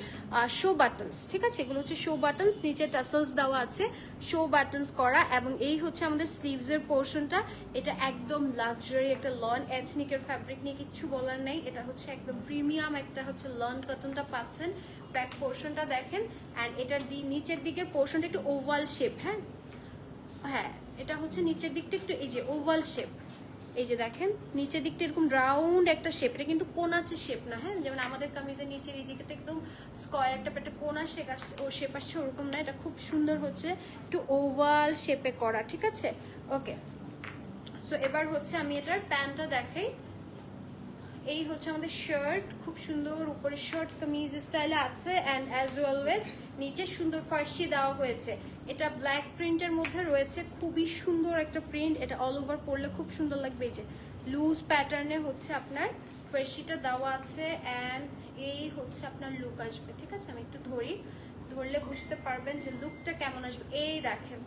শো বাটনস। ঠিক আছে, এগুলো হচ্ছে শো বাটনস, নিচে টাসেলস দেওয়া আছে, শো বাটনস করা। এবং এই হচ্ছে আমাদের স্লিভসের পোর্শনটা। এটা একদম লাক্সারি একটা লন এথনিকের ফ্যাব্রিক নিয়ে কিচ্ছু বলার নেই। এটা হচ্ছে একদম প্রিমিয়াম একটা হচ্ছে লন কটনটা পাচ্ছেন। ব্যাক পোর্শনটা দেখেন, অ্যান্ড এটার নিচের দিকের পোর্শনটা একটু ওভাল শেপ। হ্যাঁ হ্যাঁ, এটা হচ্ছে নিচের দিকটা একটু এই যে ওভাল শেপ। এই যে দেখেন নিচের দিকটা এরকম রাউন্ড একটা শেপ, এটা কিন্তু কোনাচে শেপ না। হ্যাঁ, যেমন আমাদের কামিজের নিচের এই দিকটা একদম স্কোয়ার একটা কোনা শেপ আসছে, ও শেপ আসছে, ওরকম না। এটা খুব সুন্দর হচ্ছে একটু ওভাল শেপে করা। ঠিক আছে, ওকে। সো এবার হচ্ছে আমি এটার প্যান্টটা দেখাই। এই হচ্ছে আমাদের শার্ট, খুব সুন্দর উপরে শার্ট কামিজ স্টাইলে আছে, অ্যান্ড অ্যাজ অলওয়েজ নিচে সুন্দর ফার্সি দেওয়া হয়েছে। এটা ব্ল্যাক প্রিন্টের মধ্যে রয়েছে, খুবই সুন্দর একটা প্রিন্ট। এটা অল ওভার পরলে খুব সুন্দর লাগবে। এই যে লুজ প্যাটার্নে হচ্ছে আপনার ফার্সিটা দেওয়া আছে, অ্যান্ড এই হচ্ছে আপনার লুক আসবে। ঠিক আছে, আমি একটু ধরলে বুঝতে পারবেন যে লুকটা কেমন আসবে। এই দেখেন,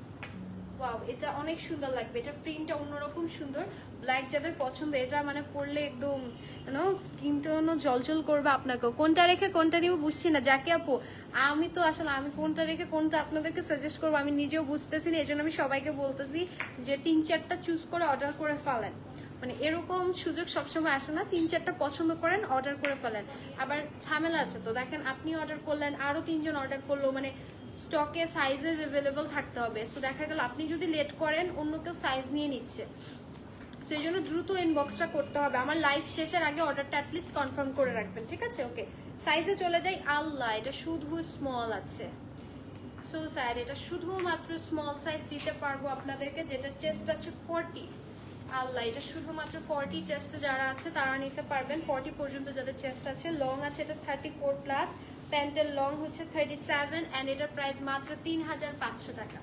ওয়াও, এটা অনেক সুন্দর লাগবে। এটা প্রিন্টটা অন্যরকম সুন্দর। ব্ল্যাক যাদের পছন্দ, এটা মানে পরলে একদম স্কিন টোনও জলজল করবে। আপনাকেও কোনটা রেখে কোনটা নিব বুঝছি না। যাকে আপু, আমি তো আসলে আমি কোনটা রেখে কোনটা আপনাদেরকে সাজেস্ট করবো আমি নিজেও বুঝতেছি না। এই জন্য আমি সবাইকে বলতেছি যে 3-4টা চুজ করে অর্ডার করে ফেলেন। মানে এরকম সুযোগ সবসময় আসে না। 3-4টা পছন্দ করেন, অর্ডার করে ফেলেন। আবার ঝামেলা আছে তো, দেখেন আপনি অর্ডার করলেন, আরো 3জন অর্ডার করলো, মানে স্টকে সাইজেস অ্যাভেলেবল থাকতে হবে। সো দেখা গেল আপনি যদি লেট করেন অন্য কেউ সাইজ নিয়ে নিচ্ছে। সেই জন্য দ্রুত ইনবক্সটা করতে হবে। আমার লাইভ শেষের আগে অর্ডারটা অ্যাটলিস্ট কনফার্ম করে রাখবেন। ঠিক আছে, ওকে। সাইজে চলে যাই। আল্লাহ, এটা শুধু স্মল আছে। সো স্যার, এটা শুধুমাত্র স্মল সাইজ দিতে পারবো আপনাদেরকে, যেটা চেস্ট আছে 40। আল্লাহ, এটা শুধুমাত্র 40 চেস্ট যারা আছে তারা নিতে পারবেন। 40 পর্যন্ত যাদের চেস্ট আছে। লং আছে এটা 34+, প্যান্টের লং হচ্ছে 37, অ্যান্ড এটার প্রাইস মাত্র 3500 টাকা।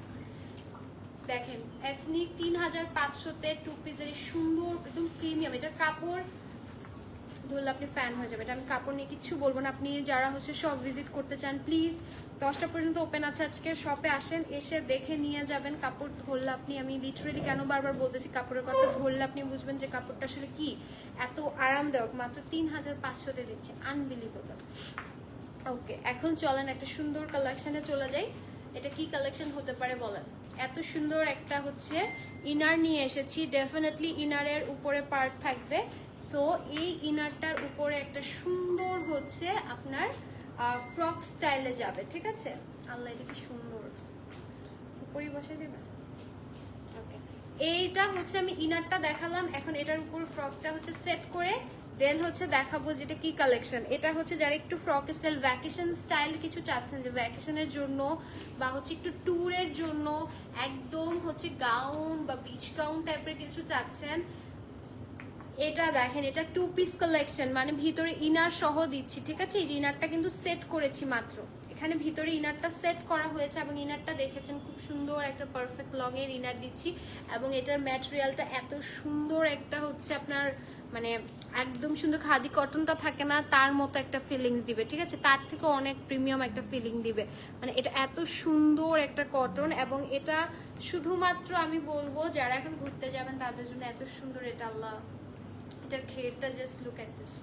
দেখেন এথনিক 3500-তে 2 পিসের সুন্দর একদম প্রিমিয়াম। এটার কাপড় ধরলে আপনি ফ্যান হয়ে যাবে। এটা আমি কাপড় নিয়ে কিচ্ছু বলবো না। আপনি যারা হচ্ছে শপ ভিজিট করতে চান, প্লিজ 10টা পর্যন্ত ওপেন আছে আজকে, শপে আসেন, এসে দেখে নিয়ে যাবেন। কাপড় ধরলে আপনি, আমি লিটারেলি কেন বারবার বলতেছি কাপড়ের কথা, ধরলে আপনি বুঝবেন যে কাপড়টা আসলে কি এত আরামদায়ক। মাত্র 3500-তে দিচ্ছি, আনবিলিভেবল। ওকে, এখন চলেন একটা সুন্দর কালেকশনে চলে যাই। এটা কি কালেকশন হতে পারে বলেন? এত সুন্দর একটা হচ্ছে ইনার নিয়ে এসেছি। ডেফিনেটলি ইনারের উপরে পার্ট থাকবে। সো এই ইনারটার উপরে একটা সুন্দর হচ্ছে আপনার ফ্রক স্টাইলে যাবে। ঠিক আছে, আল্লাহ এটা কি সুন্দর, উপরেই বসে দেবে। ওকে, এইটা হচ্ছে আমি ইনারটা দেখালাম। এখন এটার উপর ফ্রকটা হচ্ছে সেট করে দেন হচ্ছে দেখাবো যেটা কি কালেকশন। এটা হচ্ছে যারা একটু ফ্রক স্টাইল, ভ্যাকেশন স্টাইল কিছু চাচ্ছেন, যে ভ্যাকেশনের জন্য বা হচ্ছে একটু ট্যুরের জন্য একদম হচ্ছে গাউন বা বিচ গাউন টাইপের কিছু চাচ্ছেন, এটা দেখেন। এটা 2 পিস কালেকশন, মানে ভিতরে ইনার সহ দিচ্ছি। ঠিক আছে, এই যে ইনারটা কিন্তু সেট করেছি মাত্র, এখানে ভিতরে ইনারটা সেট করা হয়েছে, এবং ইনারটা দেখেছেন খুব সুন্দর একটা পারফেক্ট লং এর ইনার দিচ্ছি। এবং এটার ম্যাটেরিয়ালটা এত সুন্দর একটা হচ্ছে আপনার মানে একদম সুন্দর, খাদি কটনটা থাকে না তার মতো একটা ফিলিংস দিবে। ঠিক আছে, তার থেকে অনেক প্রিমিয়াম একটা ফিলিং দিবে। মানে এটা এত সুন্দর একটা কটন, এবং এটা শুধুমাত্র আমি বলবো যারা এখন ঘুরতে যাবেন তাদের জন্য এত সুন্দর। এটা আল্লাহ, এটার ঘেরটা জাস্ট লুক এট দিস,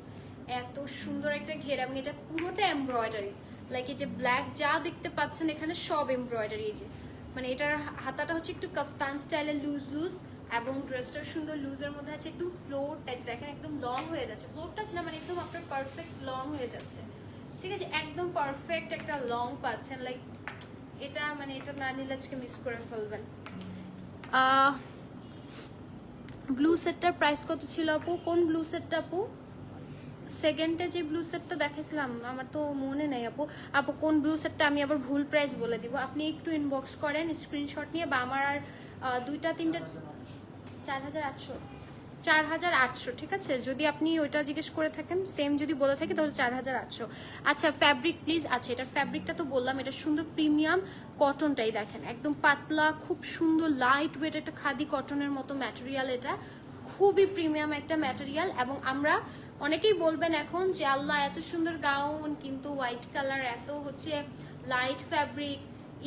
এত সুন্দর একটা ঘের, এবং এটা পুরোটা এমব্রয়ডারি। লাইক এই যে ব্ল্যাক যা দেখতে পাচ্ছেন এখানে সব এমব্রয়ডারি। এই যে মানে এটার হাতাটা হচ্ছে একটু কাফতান স্টাইলের লুজ, এবং ড্রেসটা সুন্দর লুজের মধ্যে আছে, একটু ফ্লোর টাইপ। দেখেন একদম লং হয়ে যাচ্ছে, ফ্লোর টাচ না, মানে একদম আপনার পারফেক্ট লং হয়ে যাচ্ছে। ঠিক আছে, একদম পারফেক্ট একটা লং পাচ্ছেন। লাইক এটা মানে এটা না নিলে আজকে মিস করে ফেলবেন। ব্লু সেটটার প্রাইস কত ছিল আপু? কোন ব্লু সেটটা আপু? সেকেন্ডে যে ব্লু সেটটা দেখাইছিলাম আমার তো মনে নেই আপু। আপু কোন ব্লু সেটটা আমি আবার ভুল প্রাইস বলে দিব, আপনি একটু ইনবক্স করেন স্ক্রিনশট নিয়ে, বা আমার আর দুইটা তিনটা 4800 4800, ঠিক আছে? যদি আপনি ওইটা জিজ্ঞেস করে থাকেন, সেম যদি বলে থাকে তাহলে 4800। আচ্ছা ফ্যাব্রিক প্লিজ। আচ্ছা এটার ফ্যাব্রিকটা তো বললাম, এটা সুন্দর প্রিমিয়াম কটনটাই দেখেন, একদম পাতলা, খুব সুন্দর লাইট ওয়েট একটা খাদি কটনের মতো ম্যাটেরিয়াল। এটা খুবই প্রিমিয়াম একটা ম্যাটেরিয়াল। এবং আমরা অনেকেই বলবেন এখন যে আল্লাহ এত সুন্দর গাউন কিন্তু হোয়াইট কালার, এত হচ্ছে লাইট ফ্যাব্রিক,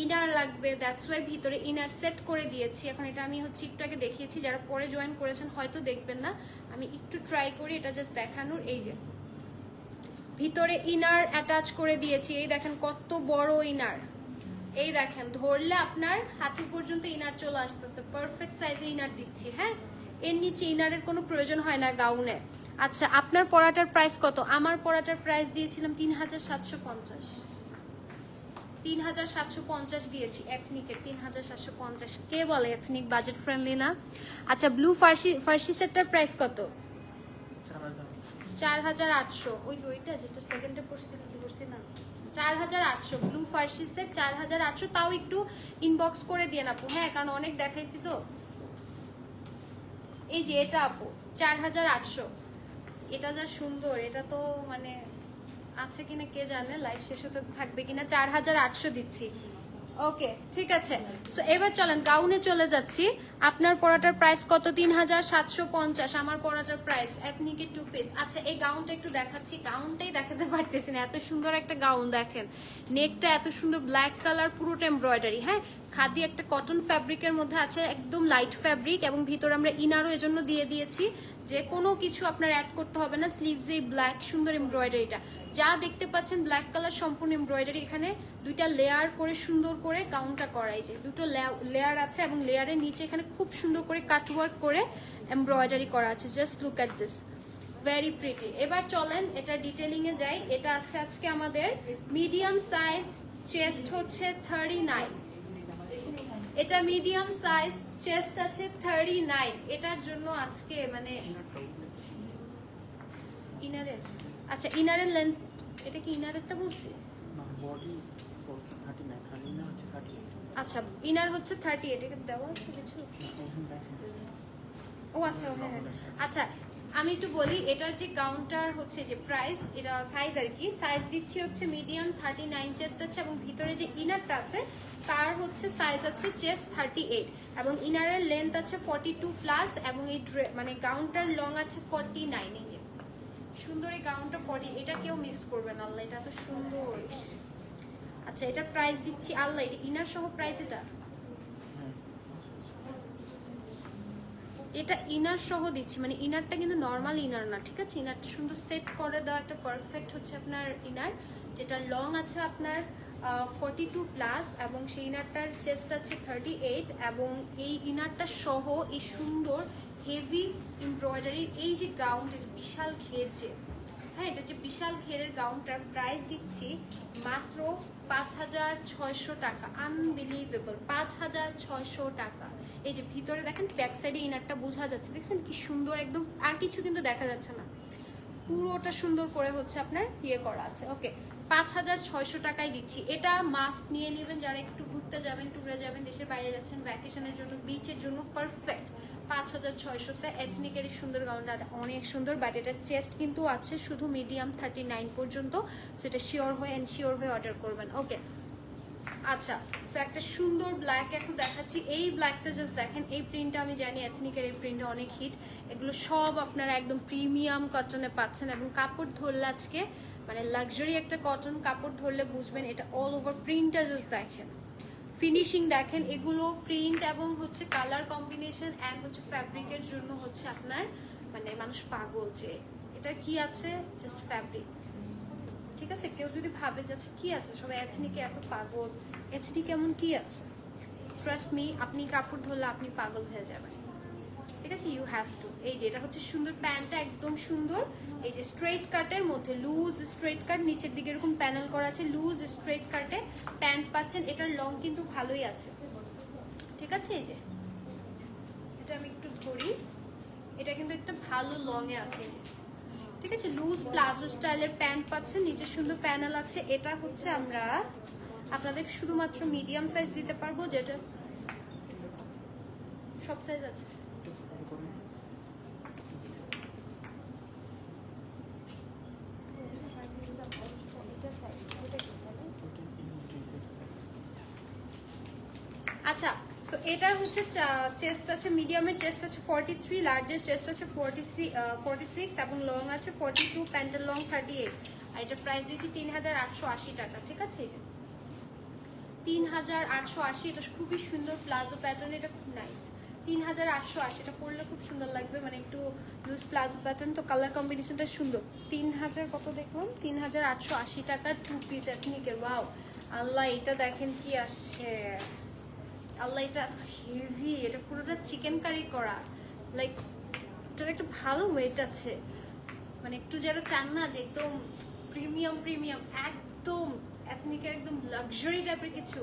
ইনার লাগবে, দ্যাটস ওয়াই ভিতরে ইনার সেট করে দিয়েছি। এখন এটা আমি হচ্ছে একটু আগে দেখিয়েছি, যারা পরে জয়েন করেছেন হয়তো দেখবেন না, আমি একটু ট্রাই করি এটা জাস্ট দেখানোর। এই যে ভিতরে ইনার অ্যাটাচ করে দিয়েছি, এই দেখেন কত বড় ইনার, এই দেখেন ধরলে আপনার হাঁটু পর্যন্ত ইনার চলে আসতেছে, পারফেক্ট সাইজে ইনার দিচ্ছি। হ্যাঁ, এর নিচে ইনারের কোনো প্রয়োজন হয় না গাউনে। আচ্ছা আপনার পরাটার প্রাইস কত? আমার পরাটার প্রাইস দিয়েছিলাম 3750, 3750 দিয়েছি এথনিকের, 3750। কে বলে এথনিক বাজেট ফ্রেন্ডলি না? আচ্ছা ব্লু ফার্সি সেটটার প্রাইস কত? 4800। ওইটা যেটা সেকেন্ডে পড়ছি না, 4800 ব্লু ফার্সি সেট 4800। তাও একটু ইনবক্স করে দিয়ে না আপু, হ্যাঁ কারণ অনেক দেখাইছি তো। এই যে এটা আপু 4800, এটা যা সুন্দর, এটা তো মানে আছে কিনা কে জানে, লাইভ শেষ হতে থাকবে কিনা। 4800 দিচ্ছি। ওকে ঠিক আছে, সো এবার চলেন গাউনে চলে যাচ্ছি। আপনার পরাটার প্রাইস কত? 3750 আমার পরাটার প্রাইস, এথনিকের 2 পিস। আচ্ছা এই গাউনটা একটু দেখাচ্ছি, গাউনটাই দেখাতে পারতেছি না, এত সুন্দর একটা গাউন দেখেন, নেকটা এত সুন্দর ব্ল্যাক কালার, পুরোটা এমব্রয়ডারি। হ্যাঁ, খাদি একটা কটন ফ্যাব্রিকের মধ্যে আছে, একদম লাইট ফ্যাব্রিক, এবং ভিতরে আমরা ইনারও এজন্য দিয়ে দিয়েছি যে কোনো কিছু আপনার অ্যাড করতে হবে না। স্লিভস এই ব্ল্যাক সুন্দর এমব্রয়ডারিটা যা দেখতে পাচ্ছেন, ব্ল্যাক কালার সম্পূর্ণ এমব্রয়ডারি, এখানে দুইটা লেয়ার করে সুন্দর করে গাউনটা করাই, যে দুটো লেয়ার আছে, এবং লেয়ারের নিচে এখানে খুব সুন্দর করে কাটওয়ার্ক করে এমব্রয়ডারি করা আছে। Just look at this, very pretty. এবার চলেন এটা ডিটেলিং এ যাই। এটা আছে আজকে আমাদের মিডিয়াম সাইজ, চেস্ট হচ্ছে 39, এটা মিডিয়াম সাইজ, চেস্ট আছে 39। এটার জন্য আজকে মানে ইনারের, আচ্ছা ইনারের লেন্থ, এটা কি ইনারেরটা বলছি? আচ্ছা ইনার হচ্ছে 38, এটা দেওয়া আছে কিছু? ও আচ্ছা হ্যাঁ, আচ্ছা আমি একটু বলি, এটার যে কাউন্টার হচ্ছে যে প্রাইস, এটা সাইজ আর কি, সাইজ দিচ্ছি হচ্ছে মিডিয়াম 39 চেস্ট আছে, এবং ভিতরে যে ইনারটা আছে তার হচ্ছে সাইজ আছে চেস্ট 38, এবং ইনারের লেন্থ আছে 42 প্লাস, এবং এই মানে গাউনটার লং আছে 49। এই যে সুন্দর এই গাউনটা 40, এটা কেউ মিস করবে না আল্লাহ, এটা তো সুন্দর। আচ্ছা এটার প্রাইস দিচ্ছি আল্লাহ, এটা ইনার সহ প্রাইস, এটা ইনার সহ দিচ্ছি, মানে ইনারটা কিন্তু নর্মাল ইনার না, ঠিক আছে? ইনারটা সুন্দর সেট করে দেওয়া একটা পারফেক্ট হচ্ছে আপনার ইনার, যেটা লং আছে আপনার 42 প্লাস, এবং সেই ইনারটার চেস্ট আছে 38, এবং এই ইনারটা সহ এই সুন্দর হেভি এমব্রয়ডারির এই যে গাউনটা, যে বিশাল ঘের, যে হ্যাঁ এটা যে বিশাল ঘেরের গাউনটার প্রাইস দিচ্ছি মাত্র 5600 টাকা। আনবিলিভেবল, 5600 টাকা। এই যে ভিতরে দেখেন ব্যাক সাইডে ইনারটা বোঝা যাচ্ছে, দেখছেন কি সুন্দর একদম, আর কিছু কিন্তু দেখা যাচ্ছে না, পুরোটা সুন্দর করে হচ্ছে আপনার ইয়ে করা আছে। ওকে 5600 টাকায় দিচ্ছি। এটা মাস্ক নিয়ে নেবেন যারা একটু ঘুরতে যাবেন, ট্যুরে যাবেন, দেশের বাইরে যাচ্ছেন, ভ্যাকেশনের জন্য, বিচের জন্য পারফেক্ট। 5600তে এথনিকের সুন্দর গাউনটা অনেক সুন্দর, বাট এটার চেস্ট কিন্তু আছে শুধু মিডিয়াম 39 পর্যন্ত, সেটা শিওর হয়ে এনশিওর হয়ে অর্ডার করবেন। ওকে আচ্ছা, সো একটা সুন্দর ব্ল্যাক এখন দেখাচ্ছি। এই ব্ল্যাকটা জাস্ট দেখেন, এই প্রিন্টটা আমি জানি এথনিকের এই প্রিন্টটা অনেক হিট, এগুলো সব আপনারা একদম প্রিমিয়াম কটনে পাচ্ছেন, এবং কাপড় ধরলে আজকে মানে লাক্সারি একটা কটন কাপড় ধরলে বুঝবেন এটা অল ওভার। প্রিন্টটা জাস্ট দেখেন, ফিনিশিং দেখেন, এগুলো প্রিন্ট এবং হচ্ছে কালার কম্বিনেশন অ্যান্ড হচ্ছে ফ্যাব্রিকের জন্য হচ্ছে আপনার মানে মানুষ পাগল, যে এটা কি আছে, জাস্ট ফ্যাব্রিক, ঠিক আছে? কেউ যদি ভাবে যাচ্ছে কি আছে, সবাই এথনিকে এত পাগল, এথনিক এমন কি আছে, ট্রাস্ট মি, আপনি কাপড় ধরলে আপনি পাগল হয়ে যাবেন। ঠিক আছে, ইউ হ্যাভ টু। এই যে এটা হচ্ছে সুন্দর, প্যান্টটা একদম সুন্দর, এই যে স্ট্রেট কাটের মধ্যে, লুজ স্ট্রেট কাট, নিচের দিকে এরকম প্যানেল করা আছে, লুজ স্ট্রেট কাটে প্যান্ট পাচ্ছেন। এটার লং কিন্তু ভালোই আছে, ঠিক আছে। এই যে এটা আমি একটু ধরি, এটা কিন্তু একটা ভালো লং এ আছে, এই যে ঠিক আছে। লুজ প্লাজো স্টাইলের প্যান্ট পাচ্ছেন, নিচে সুন্দর প্যানেল আছে। এটা হচ্ছে আমরা আপনাদের শুধুমাত্র মিডিয়াম সাইজ দিতে পারবো, যেটা সব সাইজ আছে। আচ্ছা, সো এটার হচ্ছে চেস্ট আছে, মিডিয়ামের চেস্ট আছে 43, লার্জের চেস্ট আছে 46 এবং লং আছে 42, প্যান্টের লং 38। আর এটা প্রাইস দিয়েছি 3880 টাকা, ঠিক আছে। এই যে 3880, এটা খুবই সুন্দর প্লাজো প্যাটার্ন, এটা খুব নাইস। 3880, এটা পরলে খুব সুন্দর লাগবে, মানে একটু লুজ প্লাজো প্যাটার্ন, তো কালার কম্বিনেশনটা সুন্দর। 3000 কত দেখলাম, 3880 টাকা 2 পিস এথনিকের। ওয়াও আল্লাহ, এটা দেখেন কি আসছে, আল্লাহ এটা হেভি, এটা পুরোটা চিকেন কারি করা, লাইক এটার একটা ভালো ওয়েট আছে, মানে একটু যারা চান না যে একদম প্রিমিয়াম একদম এথনিকের একদম লাক্সারি টাইপের কিছু,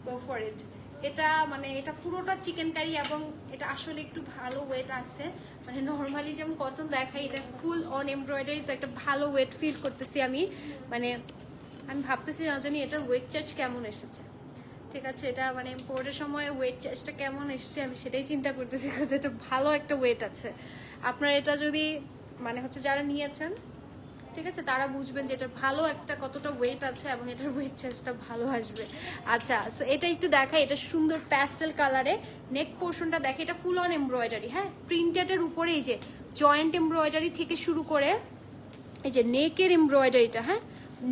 গো ফর ইট। এটা মানে এটা পুরোটা চিকেন কারি এবং এটা আসলে একটু ভালো ওয়েট আছে, মানে নর্মালি যেমন কটন দেখাই, এটা ফুল অন এমব্রয়ডারি, তো একটা ভালো ওয়েট ফিল করতেছি আমি। মানে আমি ভাবতেছি না জানি এটার ওয়েট চার্জ কেমন এসেছে, ঠিক আছে। এটা মানে ইম্পোর্টের সময় ওয়েট চার্জটা কেমন এসছে আমি সেটাই চিন্তা করতেছি, বিকজ এটা ভালো একটা ওয়েট আছে। আপনার এটা যদি মানে হচ্ছে যারা নিয়েছেন, ঠিক আছে, তারা বুঝবেন যে এটা ভালো একটা কতটা ওয়েট আছে এবং এটার ওয়েট চার্জটা ভালো আসবে। আচ্ছা, সো এটা একটু দেখাই, এটা সুন্দর প্যাস্টেল কালারে, নেক পোর্শনটা দেখে, এটা ফুল অন এমব্রয়ডারি, হ্যাঁ, প্রিন্টেডের উপরে এই যে জয়েন্ট এমব্রয়ডারি থেকে শুরু করে এই যে নেকের এমব্রয়ডারিটা, হ্যাঁ,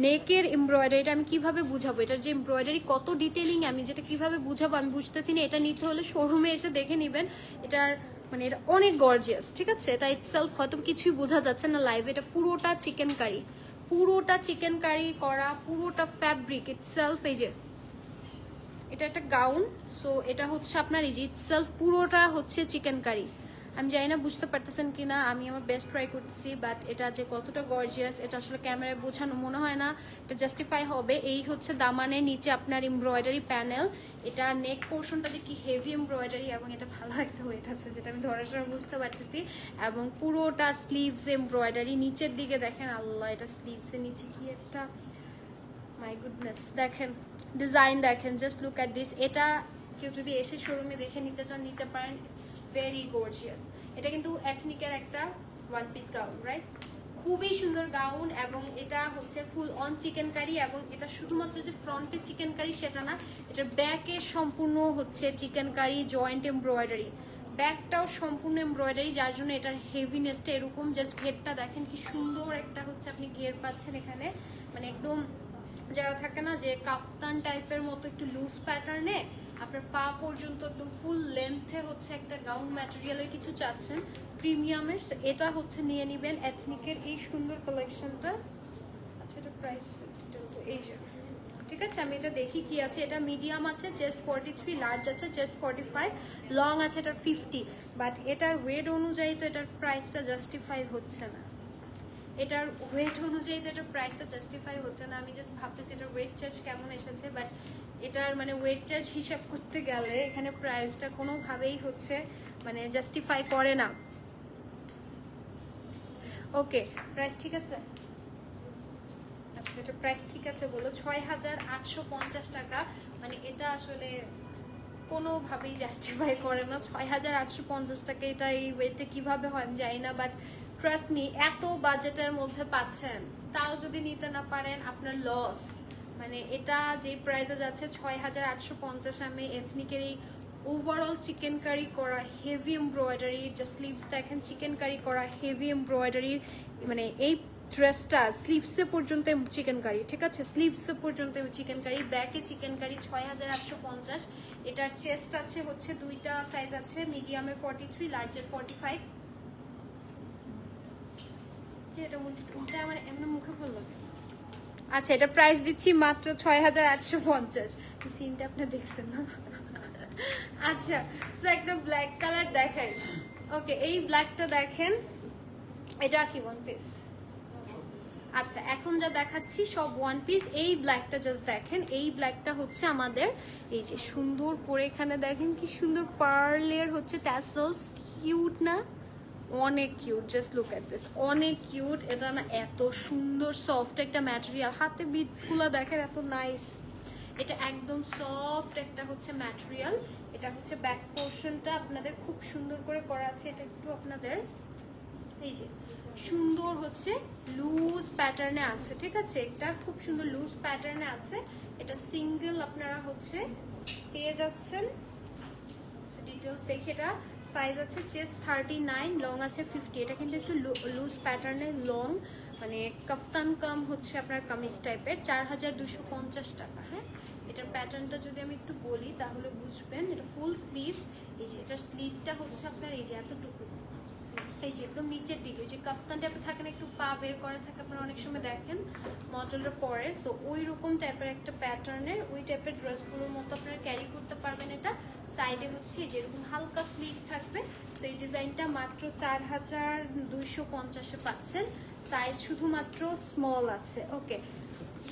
নেকের এমব্রয়ডারিটা আমি কিভাবে বুঝাবো, এটার যে এমব্রয়ডারি কত ডিটেইলিং, আমি যেটা কিভাবে বুঝাবো আমি বুঝতেছি না। এটা নিতে হলে শোরুমে এসে দেখে নেবেন, এটার মানে এটা অনেক গর্জিয়াস, ঠিক আছে। এটা ইটসেলফ হয়তো কিছুই বোঝা যাচ্ছে না লাইভে, এটা পুরোটা চিকেন কারি, পুরোটা চিকেন কারি করা, পুরোটা ফ্যাব্রিক ইটসেলফ। এই যে এটা একটা গাউন, সো এটা হচ্ছে আপনার এই যে ইটসেলফ পুরোটা হচ্ছে চিকেন কারি। আমি জানি না বুঝতে পারতেছেন কিনা, আমি আমার বেস্ট ট্রাই করতেছি, বাট এটা যে কতটা গর্জিয়াস এটা আসলে ক্যামেরায় বোঝানো মনে হয় না এটা জাস্টিফাই হবে। এই হচ্ছে দামানের নিচে আপনার এমব্রয়ডারি প্যানেল, এটা নেক পোর্শনটা যে কি হেভি এমব্রয়ডারি এবং এটা ভালো একটা ওয়েট আছে যেটা আমি ধরার সময় বুঝতে পারতেছি, এবং পুরোটা স্লিভস এমব্রয়ডারি। নিচের দিকে দেখেন, আল্লাহ এটা স্লিভসের নিচে কি একটা, মাই গুডনেস, দেখেন ডিজাইন দেখেন, জাস্ট লুক অ্যাট দিস। এটা কেউ যদি এসে শোরুমে দেখে নিতে চান নিতে পারেন, ইটস ভেরি গর্জিয়াস। এটা কিন্তু এথনিকের একটা ওয়ান পিস গাউন, রাইট, খুবই সুন্দর গাউন, এবং এটা হচ্ছে ফুল অন চিকেন কারি, এবং এটা শুধুমাত্র যে ফ্রন্টে চিকেন কারি সেটা না, এটার ব্যাকে সম্পূর্ণ হচ্ছে চিকেন কারি জয়েন্ট এমব্রয়ডারি, ব্যাকটাও সম্পূর্ণ এমব্রয়ডারি, যার জন্য এটার হেভিনেসটা এরকম। জাস্ট ঘেরটা দেখেন কি সুন্দর একটা হচ্ছে আপনি ঘের পাচ্ছেন এখানে, মানে একদম যারা থাকে না যে কাফতান টাইপের মতো একটু লুজ প্যাটার্নে আপনার পা পর্যন্ত একদম ফুল লেন্থে হচ্ছে একটা গাউন ম্যাটেরিয়ালের কিছু চাচ্ছেন প্রিমিয়ামের, এটা হচ্ছে নিয়ে নেবেন এথনিকের এই সুন্দর কালেকশনটা। আচ্ছা, এটা প্রাইস এই যে, ঠিক আছে, আমি এটা দেখি কি আছে। এটা মিডিয়াম আছে, চেস্ট 43, লার্জ আছে চেস্ট 45, লং আছে এটার 50, বাট এটার ওয়েট অনুযায়ী তো এটার প্রাইসটা জাস্টিফাই হচ্ছে না, এটার ওয়েট অনুযায়ী তো এটার প্রাইসটা জাস্টিফাই হচ্ছে না। আমি জাস্ট ভাবতেছি এটার ওয়েট চার্জ কেমন এসেছে, বাট এটার মানে ওয়েট চার্জ হিসাব করতে গেলে এখানে প্রাইসটা কোনোভাবেই হচ্ছে মানে জাস্টিফাই করে না। ওকে, প্রাইস ঠিক আছে, আচ্ছা এটা প্রাইস ঠিক আছে বলো, 6850 টাকা, মানে এটা আসলে কোনোভাবেই জাস্টিফাই করে না। 6850 টাকা এটা এই ওয়েটে কিভাবে হয় আমি জানি না, বাট ট্রাস্ট মি, এত বাজেটের মধ্যে পাচ্ছেন তাও যদি নিতে না পারেন আপনার লস। মানে এটা যে প্রাইসে যাচ্ছে 6850, আমি এথনিকের এই ওভারঅল চিকেন কারি করা হেভি এমব্রয়ডারির, জাস্ট স্লিভস দেখেন চিকেন কারি করা হেভি এমব্রয়ডারির, মানে এই ড্রেসটা স্লিভসে পর্যন্ত চিকেন কারি, ঠিক আছে, স্লিভসে পর্যন্ত চিকেন কারি, ব্যাকে চিকেন কারি, 6850। এটার চেস্ট আছে হচ্ছে দুইটা সাইজ আছে, মিডিয়ামের 43, লার্জের 45। এটা উল্টা আমার এমনি মুখে পড়লো। আচ্ছা, এটা প্রাইস দিচ্ছি মাত্র 6850, সিনটা আপনি দেখছেন না। আচ্ছা, সো একটা ব্ল্যাক কালার দেখাই, ওকে, এই ব্ল্যাকটা দেখেন, এটা কি ওয়ান পিস? আচ্ছা, এখন যা দেখাচ্ছি সব ওয়ান পিস। এই ব্ল্যাকটা জাস্ট দেখেন, এই ব্ল্যাকটা হচ্ছে আমাদের এই যে সুন্দর করে এখানে দেখেন কি সুন্দর পার্লের হচ্ছে ট্যাসেলস, কিউট না? অনেক cute, just look at this, অনেক কিউট। এটা না এত সুন্দর সফট একটা ম্যাটেরিয়াল, হাতে বিটসগুলো দেখেন এত নাইস। এটা একদম সফট একটা হচ্ছে ম্যাটেরিয়াল। এটা হচ্ছে ব্যাক পোর্শনটা আপনাদের খুব সুন্দর করে করা আছে। এটা একটু আপনাদের এই যে সুন্দর হচ্ছে লুজ প্যাটার্নে আছে, ঠিক আছে? এটা খুব সুন্দর লুজ প্যাটার্নে আছে। এটা সিঙ্গেল আপনারা হচ্ছে পেয়ে যাচ্ছেন। ডিটেলস দেখি, এটা সাইজ আছে চেস্ট 39, লং আছে 50। এটা কিন্তু একটু লুজ প্যাটার্নে লং, মানে কাফতান কাম হচ্ছে আপনার কামিজ টাইপের। 4250 টাকা। হ্যাঁ, এটার প্যাটার্নটা যদি আমি একটু বলি তাহলে বুঝবেন। এটা ফুল স্লিভস। এই যে এটার স্লিভটা হচ্ছে আপনার এই যে এতটুকু, এই যে একদম নিচের দিকে যে কাফতান টাইপের থাকে না, একটু পা বের করা থাকে, আপনারা অনেক সময় দেখেন মডেলটা পরে। সো ওই রকম টাইপের একটা প্যাটার্নের, ওই টাইপের ড্রেসগুলোর মতো আপনারা ক্যারি করতে পারবেন। এটা সাইডে হচ্ছে যেরকম হালকা স্লিভ থাকবে। তো এই ডিজাইনটা মাত্র 4250-এ পাচ্ছেন। সাইজ শুধুমাত্র স্মল আছে। ওকে,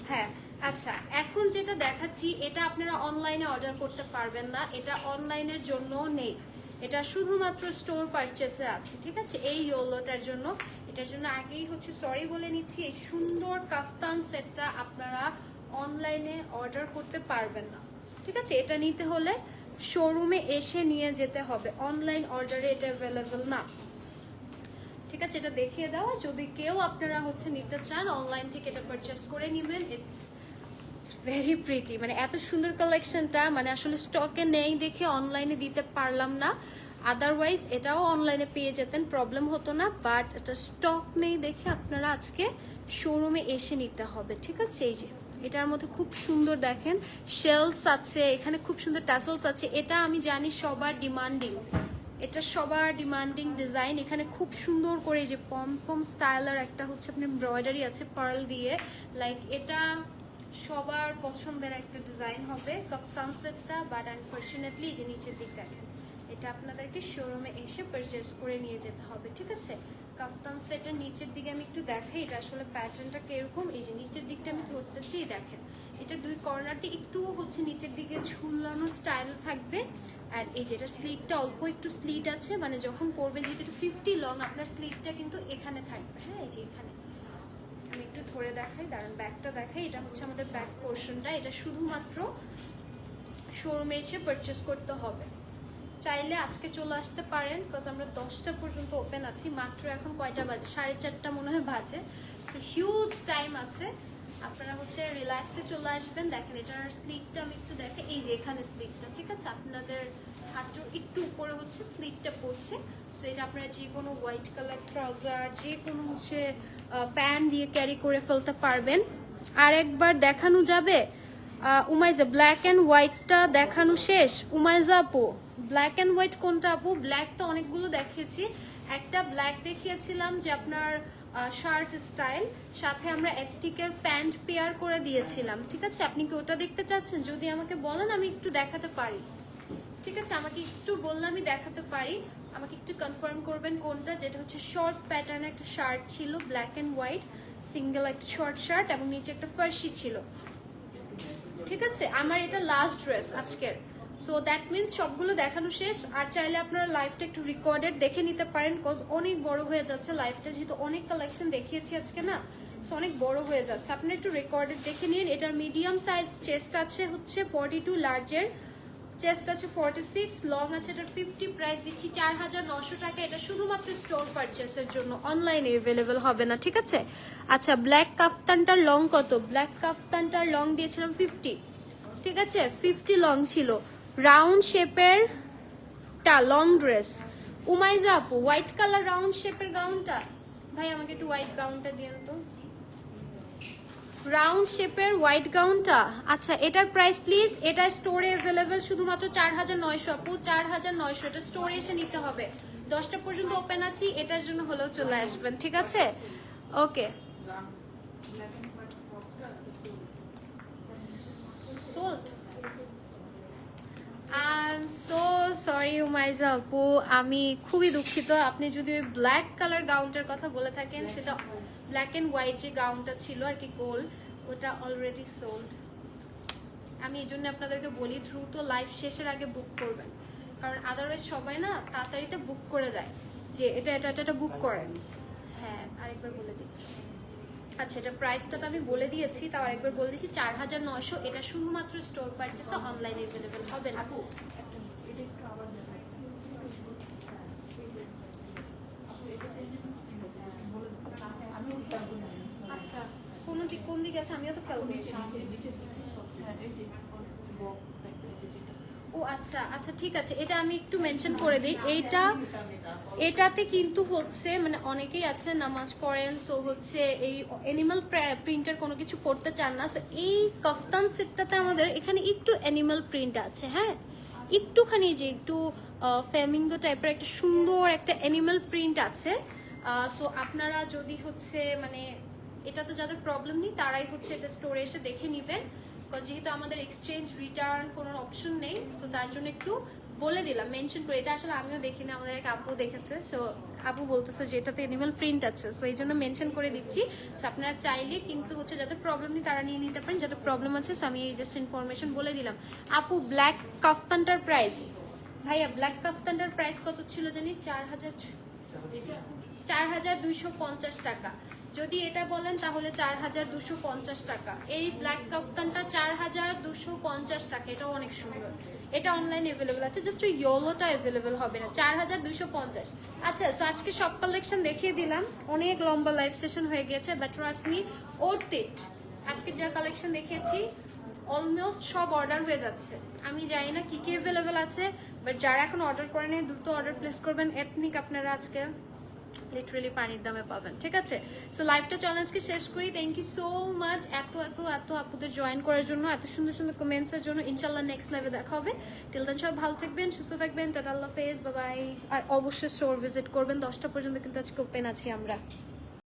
হ্যাঁ। আচ্ছা, এখন যেটা দেখাচ্ছি এটা আপনারা অনলাইনে অর্ডার করতে পারবেন না, এটা অনলাইনের জন্য নেই, এটা শুধুমাত্র স্টোর পারচেসে আছে, ঠিক আছে? এই ইয়েলোটার জন্য, এটার জন্য আগেই হচ্ছে সরি বলে নিচ্ছি। এই সুন্দর কাফতান সেটটা আপনারা অনলাইনে অর্ডার করতে পারবেন না, ঠিক আছে? এটা নিতে হলে শোরুমে এসে নিয়ে যেতে হবে, অনলাইন অর্ডারে এটা অ্যাভেলেবল না, ঠিক আছে? এটা দেখিয়ে দেওয়া, যদি কেউ আপনারা হচ্ছে নিতে চান অনলাইন থেকে এটা পারচেস করে নেবেন। ইটস ভেরি প্রিটি, মানে এত সুন্দর কালেকশনটা মানে আসলে স্টকে নেই দেখে অনলাইনে দিতে পারলাম না, আদারওয়াইজ এটাও অনলাইনে পেয়ে যেতেন, প্রবলেম হতো না। বাট এটা স্টক নেই দেখে আপনারা আজকে শোরুমে এসে নিতে হবে, ঠিক আছে? এই যে এটার মধ্যে খুব সুন্দর দেখেন শেলস আছে, এখানে খুব সুন্দর টাসেলস আছে। এটা আমি জানি সবার ডিমান্ডিং, এটা সবার ডিমান্ডিং ডিজাইন। এখানে খুব সুন্দর করে যে পম পম স্টাইলার একটা হচ্ছে আপনার এমব্রয়ডারি আছে পার্ল দিয়ে, লাইক এটা সবার পছন্দের একটা ডিজাইন হবে কাফতান সেটটা। বাট আনফর্চুনেটলি যে নিচের দিক দেখেন, এটা আপনাদেরকে শোরুমে এসে পারচেস করে নিয়ে যেতে হবে, ঠিক আছে? কাফতান সেটের নিচের দিকে আমি একটু দেখাই এটা আসলে প্যাটার্নটা কিরকম। এই যে নিচের দিকটা আমি ধরতেছি, দেখেন এটা দুই কর্নারটি একটু হচ্ছে নিচের দিকে ঝুলানো স্টাইল থাকবে। আর এই যে এটা স্লিভটা অল্প একটু স্লিট আছে, মানে যখন পরবেন যেহেতু 50 লং, আপনার স্লিভটা কিন্তু এখানে থাকবে। হ্যাঁ, এই যে এখানে আমি একটু ধরে দেখাই, দাঁড়ান ব্যাকটা দেখাই। এটা হচ্ছে আমাদের ব্যাক পোর্শনটা, এটা শুধুমাত্র শোরুমে এসে পারচেস করতে হবে। চাইলে আজকে চলে আসতে পারেন, বিকজ আমরা 10টা পর্যন্ত ওপেন আছি। মাত্র এখন কয়টা বাজে? 4:30 মনে হয় বাজে। সো হিউজ টাইম আছে, আপনারা হচ্ছে রিল্যাক্সে চলে আসবেন। দেখেন এটার স্লিভটা আমি একটু দেখে, এই যে এখানে স্লিভটা, ঠিক আছে? আপনাদের হাঁটুর একটু উপরে হচ্ছে স্লিভটা পড়ছে। সো এটা আপনারা যে কোনো হোয়াইট কালার ট্রাউজার, যে কোনো হচ্ছে প্যান্ট দিয়ে ক্যারি করে ফেলতে পারবেন। আর একবার দেখানো যাবে উমাইজা, ব্ল্যাক অ্যান্ড হোয়াইটটা দেখানো শেষ। উমাইজা আপু, ব্ল্যাক অ্যান্ড হোয়াইট কোনটা আপু? ব্ল্যাক তো অনেকগুলো দেখিয়েছি, একটা ব্ল্যাক দেখিয়েছিলাম যে আপনার শার্ট স্টাইল, সাথে আমরা এথটিকের প্যান্ট পেয়ার করে দিয়েছিলাম, ঠিক আছে? আপনি কি ওটা দেখতে চাচ্ছেন? যদি আমাকে বলেন আমি একটু দেখাতে পারি, ঠিক আছে? আমাকে একটু বললে আমি দেখাতে পারি। আমাকে একটু কনফার্ম করবেন কোনটা, যেটা হচ্ছে শর্ট প্যাটার্নে একটা শার্ট ছিল, ব্ল্যাক অ্যান্ড হোয়াইট সিঙ্গেল একটা শর্ট শার্ট এবং নিচে একটা ফার্সি ছিল, ঠিক আছে? আমার এটা লাস্ট ড্রেস আজকের। সো দ্যাট মিনস সবগুলো দেখানো শেষ। আর চাইলে আপনারা লাইভটা একটু রেকর্ডেড দেখে নিতে পারেন, বিকজ অনেক বড় হয়ে যাচ্ছে লাইভটা, যেহেতু অনেক কালেকশন দেখিয়েছি আজকে না, সো অনেক বড় হয়ে যাচ্ছে। আপনারা একটু রেকর্ডেড দেখে নিন। এটার মিডিয়াম সাইজ চেস্ট আছে হচ্ছে 42, লার্জের চেস্ট আছে 46, লং আছে এটার 50। প্রাইস দিচ্ছি 4900 টাকা। এটা শুধুমাত্র স্টোর পারচেসের জন্য, অনলাইনে অ্যাভেলেবেল হবে না, ঠিক আছে? আচ্ছা, ব্ল্যাক কাফতানটার লং কত? ব্ল্যাক কাফতানটার লং দিয়েছিলাম 50, ঠিক আছে? 50 লং ছিল, রাউন্ড শেপের টা লং ড্রেস। উমাইজা আপু, হোয়াইট কালার রাউন্ড শেপের গাউনটা, ভাই আমাকে একটু হোয়াইট গাউনটা দিয়েন তো, রাউন্ড শেপের হোয়াইট গাউনটা। আচ্ছা, এটার প্রাইস প্লিজ, এটা স্টোরে অ্যাভেলেবেল শুধুমাত্র 4900 আপু, 4900। এটা স্টোরে এসে নিতে হবে, 10টা পর্যন্ত ওপেন আছি, এটার জন্য হলেও চলে আসবেন, ঠিক আছে? Okay, sold. আর এম সো সরি উমাইজা আপু, আমি খুবই দুঃখিত। আপনি যদি ওই ব্ল্যাক কালার গাউনটার কথা বলে থাকেন, সেটা ব্ল্যাক অ্যান্ড হোয়াইট যে গাউনটা ছিল আর কি গোল্ড, ওটা অলরেডি সোল্ড। আমি এই জন্য আপনাদেরকে বলি দ্রুত লাইভ শেষের আগে বুক করবেন, কারণ আদারওয়াইজ সবাই না তাড়াতাড়িতে বুক করে দেয় যে এটা বুক করেন। হ্যাঁ, আরেকবার বলে দিই। আচ্ছা, এটা প্রাইসটা তো আমি বলে দিয়েছি, তাও আরেকবার বলে দিচ্ছি 4900। এটা শুধুমাত্র স্টোর পারচেসে, অনলাইনে অ্যাভেলেবেল হবে না। আচ্ছা, কোন দিকে আছে আমিও তো খেয়াল করছি। ও আচ্ছা আচ্ছা, ঠিক আছে, এটা আমি একটু মেনশন করে দিই। এটাতে কিন্তু হচ্ছে মানে অনেকেই আছে নামাজ পড়েন, সো হচ্ছে এই অ্যানিমাল প্রিন্টের কোনো কিছু পড়তে চান না, সো এই কাফতান সেটটাতে আমাদের এখানে একটু অ্যানিমাল প্রিন্ট আছে। হ্যাঁ, একটুখানি যে একটু ফ্যামিঙ্গো টাইপের একটা সুন্দর একটা অ্যানিমাল প্রিন্ট আছে। সো আপনারা যদি হচ্ছে মানে এটাতে যাদের প্রবলেম নেই তারাই হচ্ছে এটা স্টোরে এসে দেখে নেবেন, যেহেতু আমাদের এক্সচেঞ্জ রিটার্ন কোনো অপশন নেই, সো তার জন্য একটু বলে দিলাম, মেনশন করে। এটা আসলে আমিও দেখিনি, আমাদের এক আপু দেখেছে, সো আপু বলতেছে যে এটাতে অ্যানিমাল প্রিন্ট আছে, সো এই জন্য মেনশন করে দিচ্ছি। সো আপনারা চাইলে কিন্তু হচ্ছে যাদের প্রবলেম নেই তারা নিয়ে নিতে পারেন, যাদের প্রবলেম আছে সো আমি এই জাস্ট ইনফরমেশন বলে দিলাম। আপু, ব্ল্যাক কাফতানটার প্রাইস, ভাইয়া ব্ল্যাক কাফতানটার প্রাইস কত ছিল জানি? 4250 টাকা। যদি এটা বলেন তাহলে 4250 টাকা। এই ব্ল্যাক কাফতানটা 4250 টাকা, এটা অনেক সুন্দর। এটা অনলাইনে অ্যাভেলেবেল আছে, জাস্ট ওই ইয়েলোটা অ্যাভেলেবেল হবে না। 4250। আচ্ছা, সো আজকে সব কালেকশন দেখিয়ে দিলাম, অনেক লম্বা লাইভ সেশন হয়ে গেছে, but trust me worth it. আজকে যা কালেকশন দেখিয়েছি অলমোস্ট সব অর্ডার হয়ে যাচ্ছে। আমি জানি না কি কি অ্যাভেলেবেল আছে, বাট যারা এখন অর্ডার করেন দ্রুত অর্ডার প্লেস করবেন। এথনিক আপনারা আজকে লিটারালি পানির দামে পাবেন, ঠিক আছে? সো লাইভটা চ্যালেঞ্জকে শেষ করি। থ্যাংক ইউ সো মাচ এত এত এত আপুদের জয়েন করার জন্য, এত সুন্দর সুন্দর কমেন্টসের জন্য। ইনশাল্লাহ নেক্সট লাইভে দেখা হবে। টিল দেন সব ভালো থাকবেন, সুস্থ থাকবেন। টাটা, আল্লাহ হাফেজ, বাই বাই। আর অবশ্যই স্টোর ভিজিট করবেন, 10টা পর্যন্ত কিন্তু আজকে ওপেন আছি আমরা।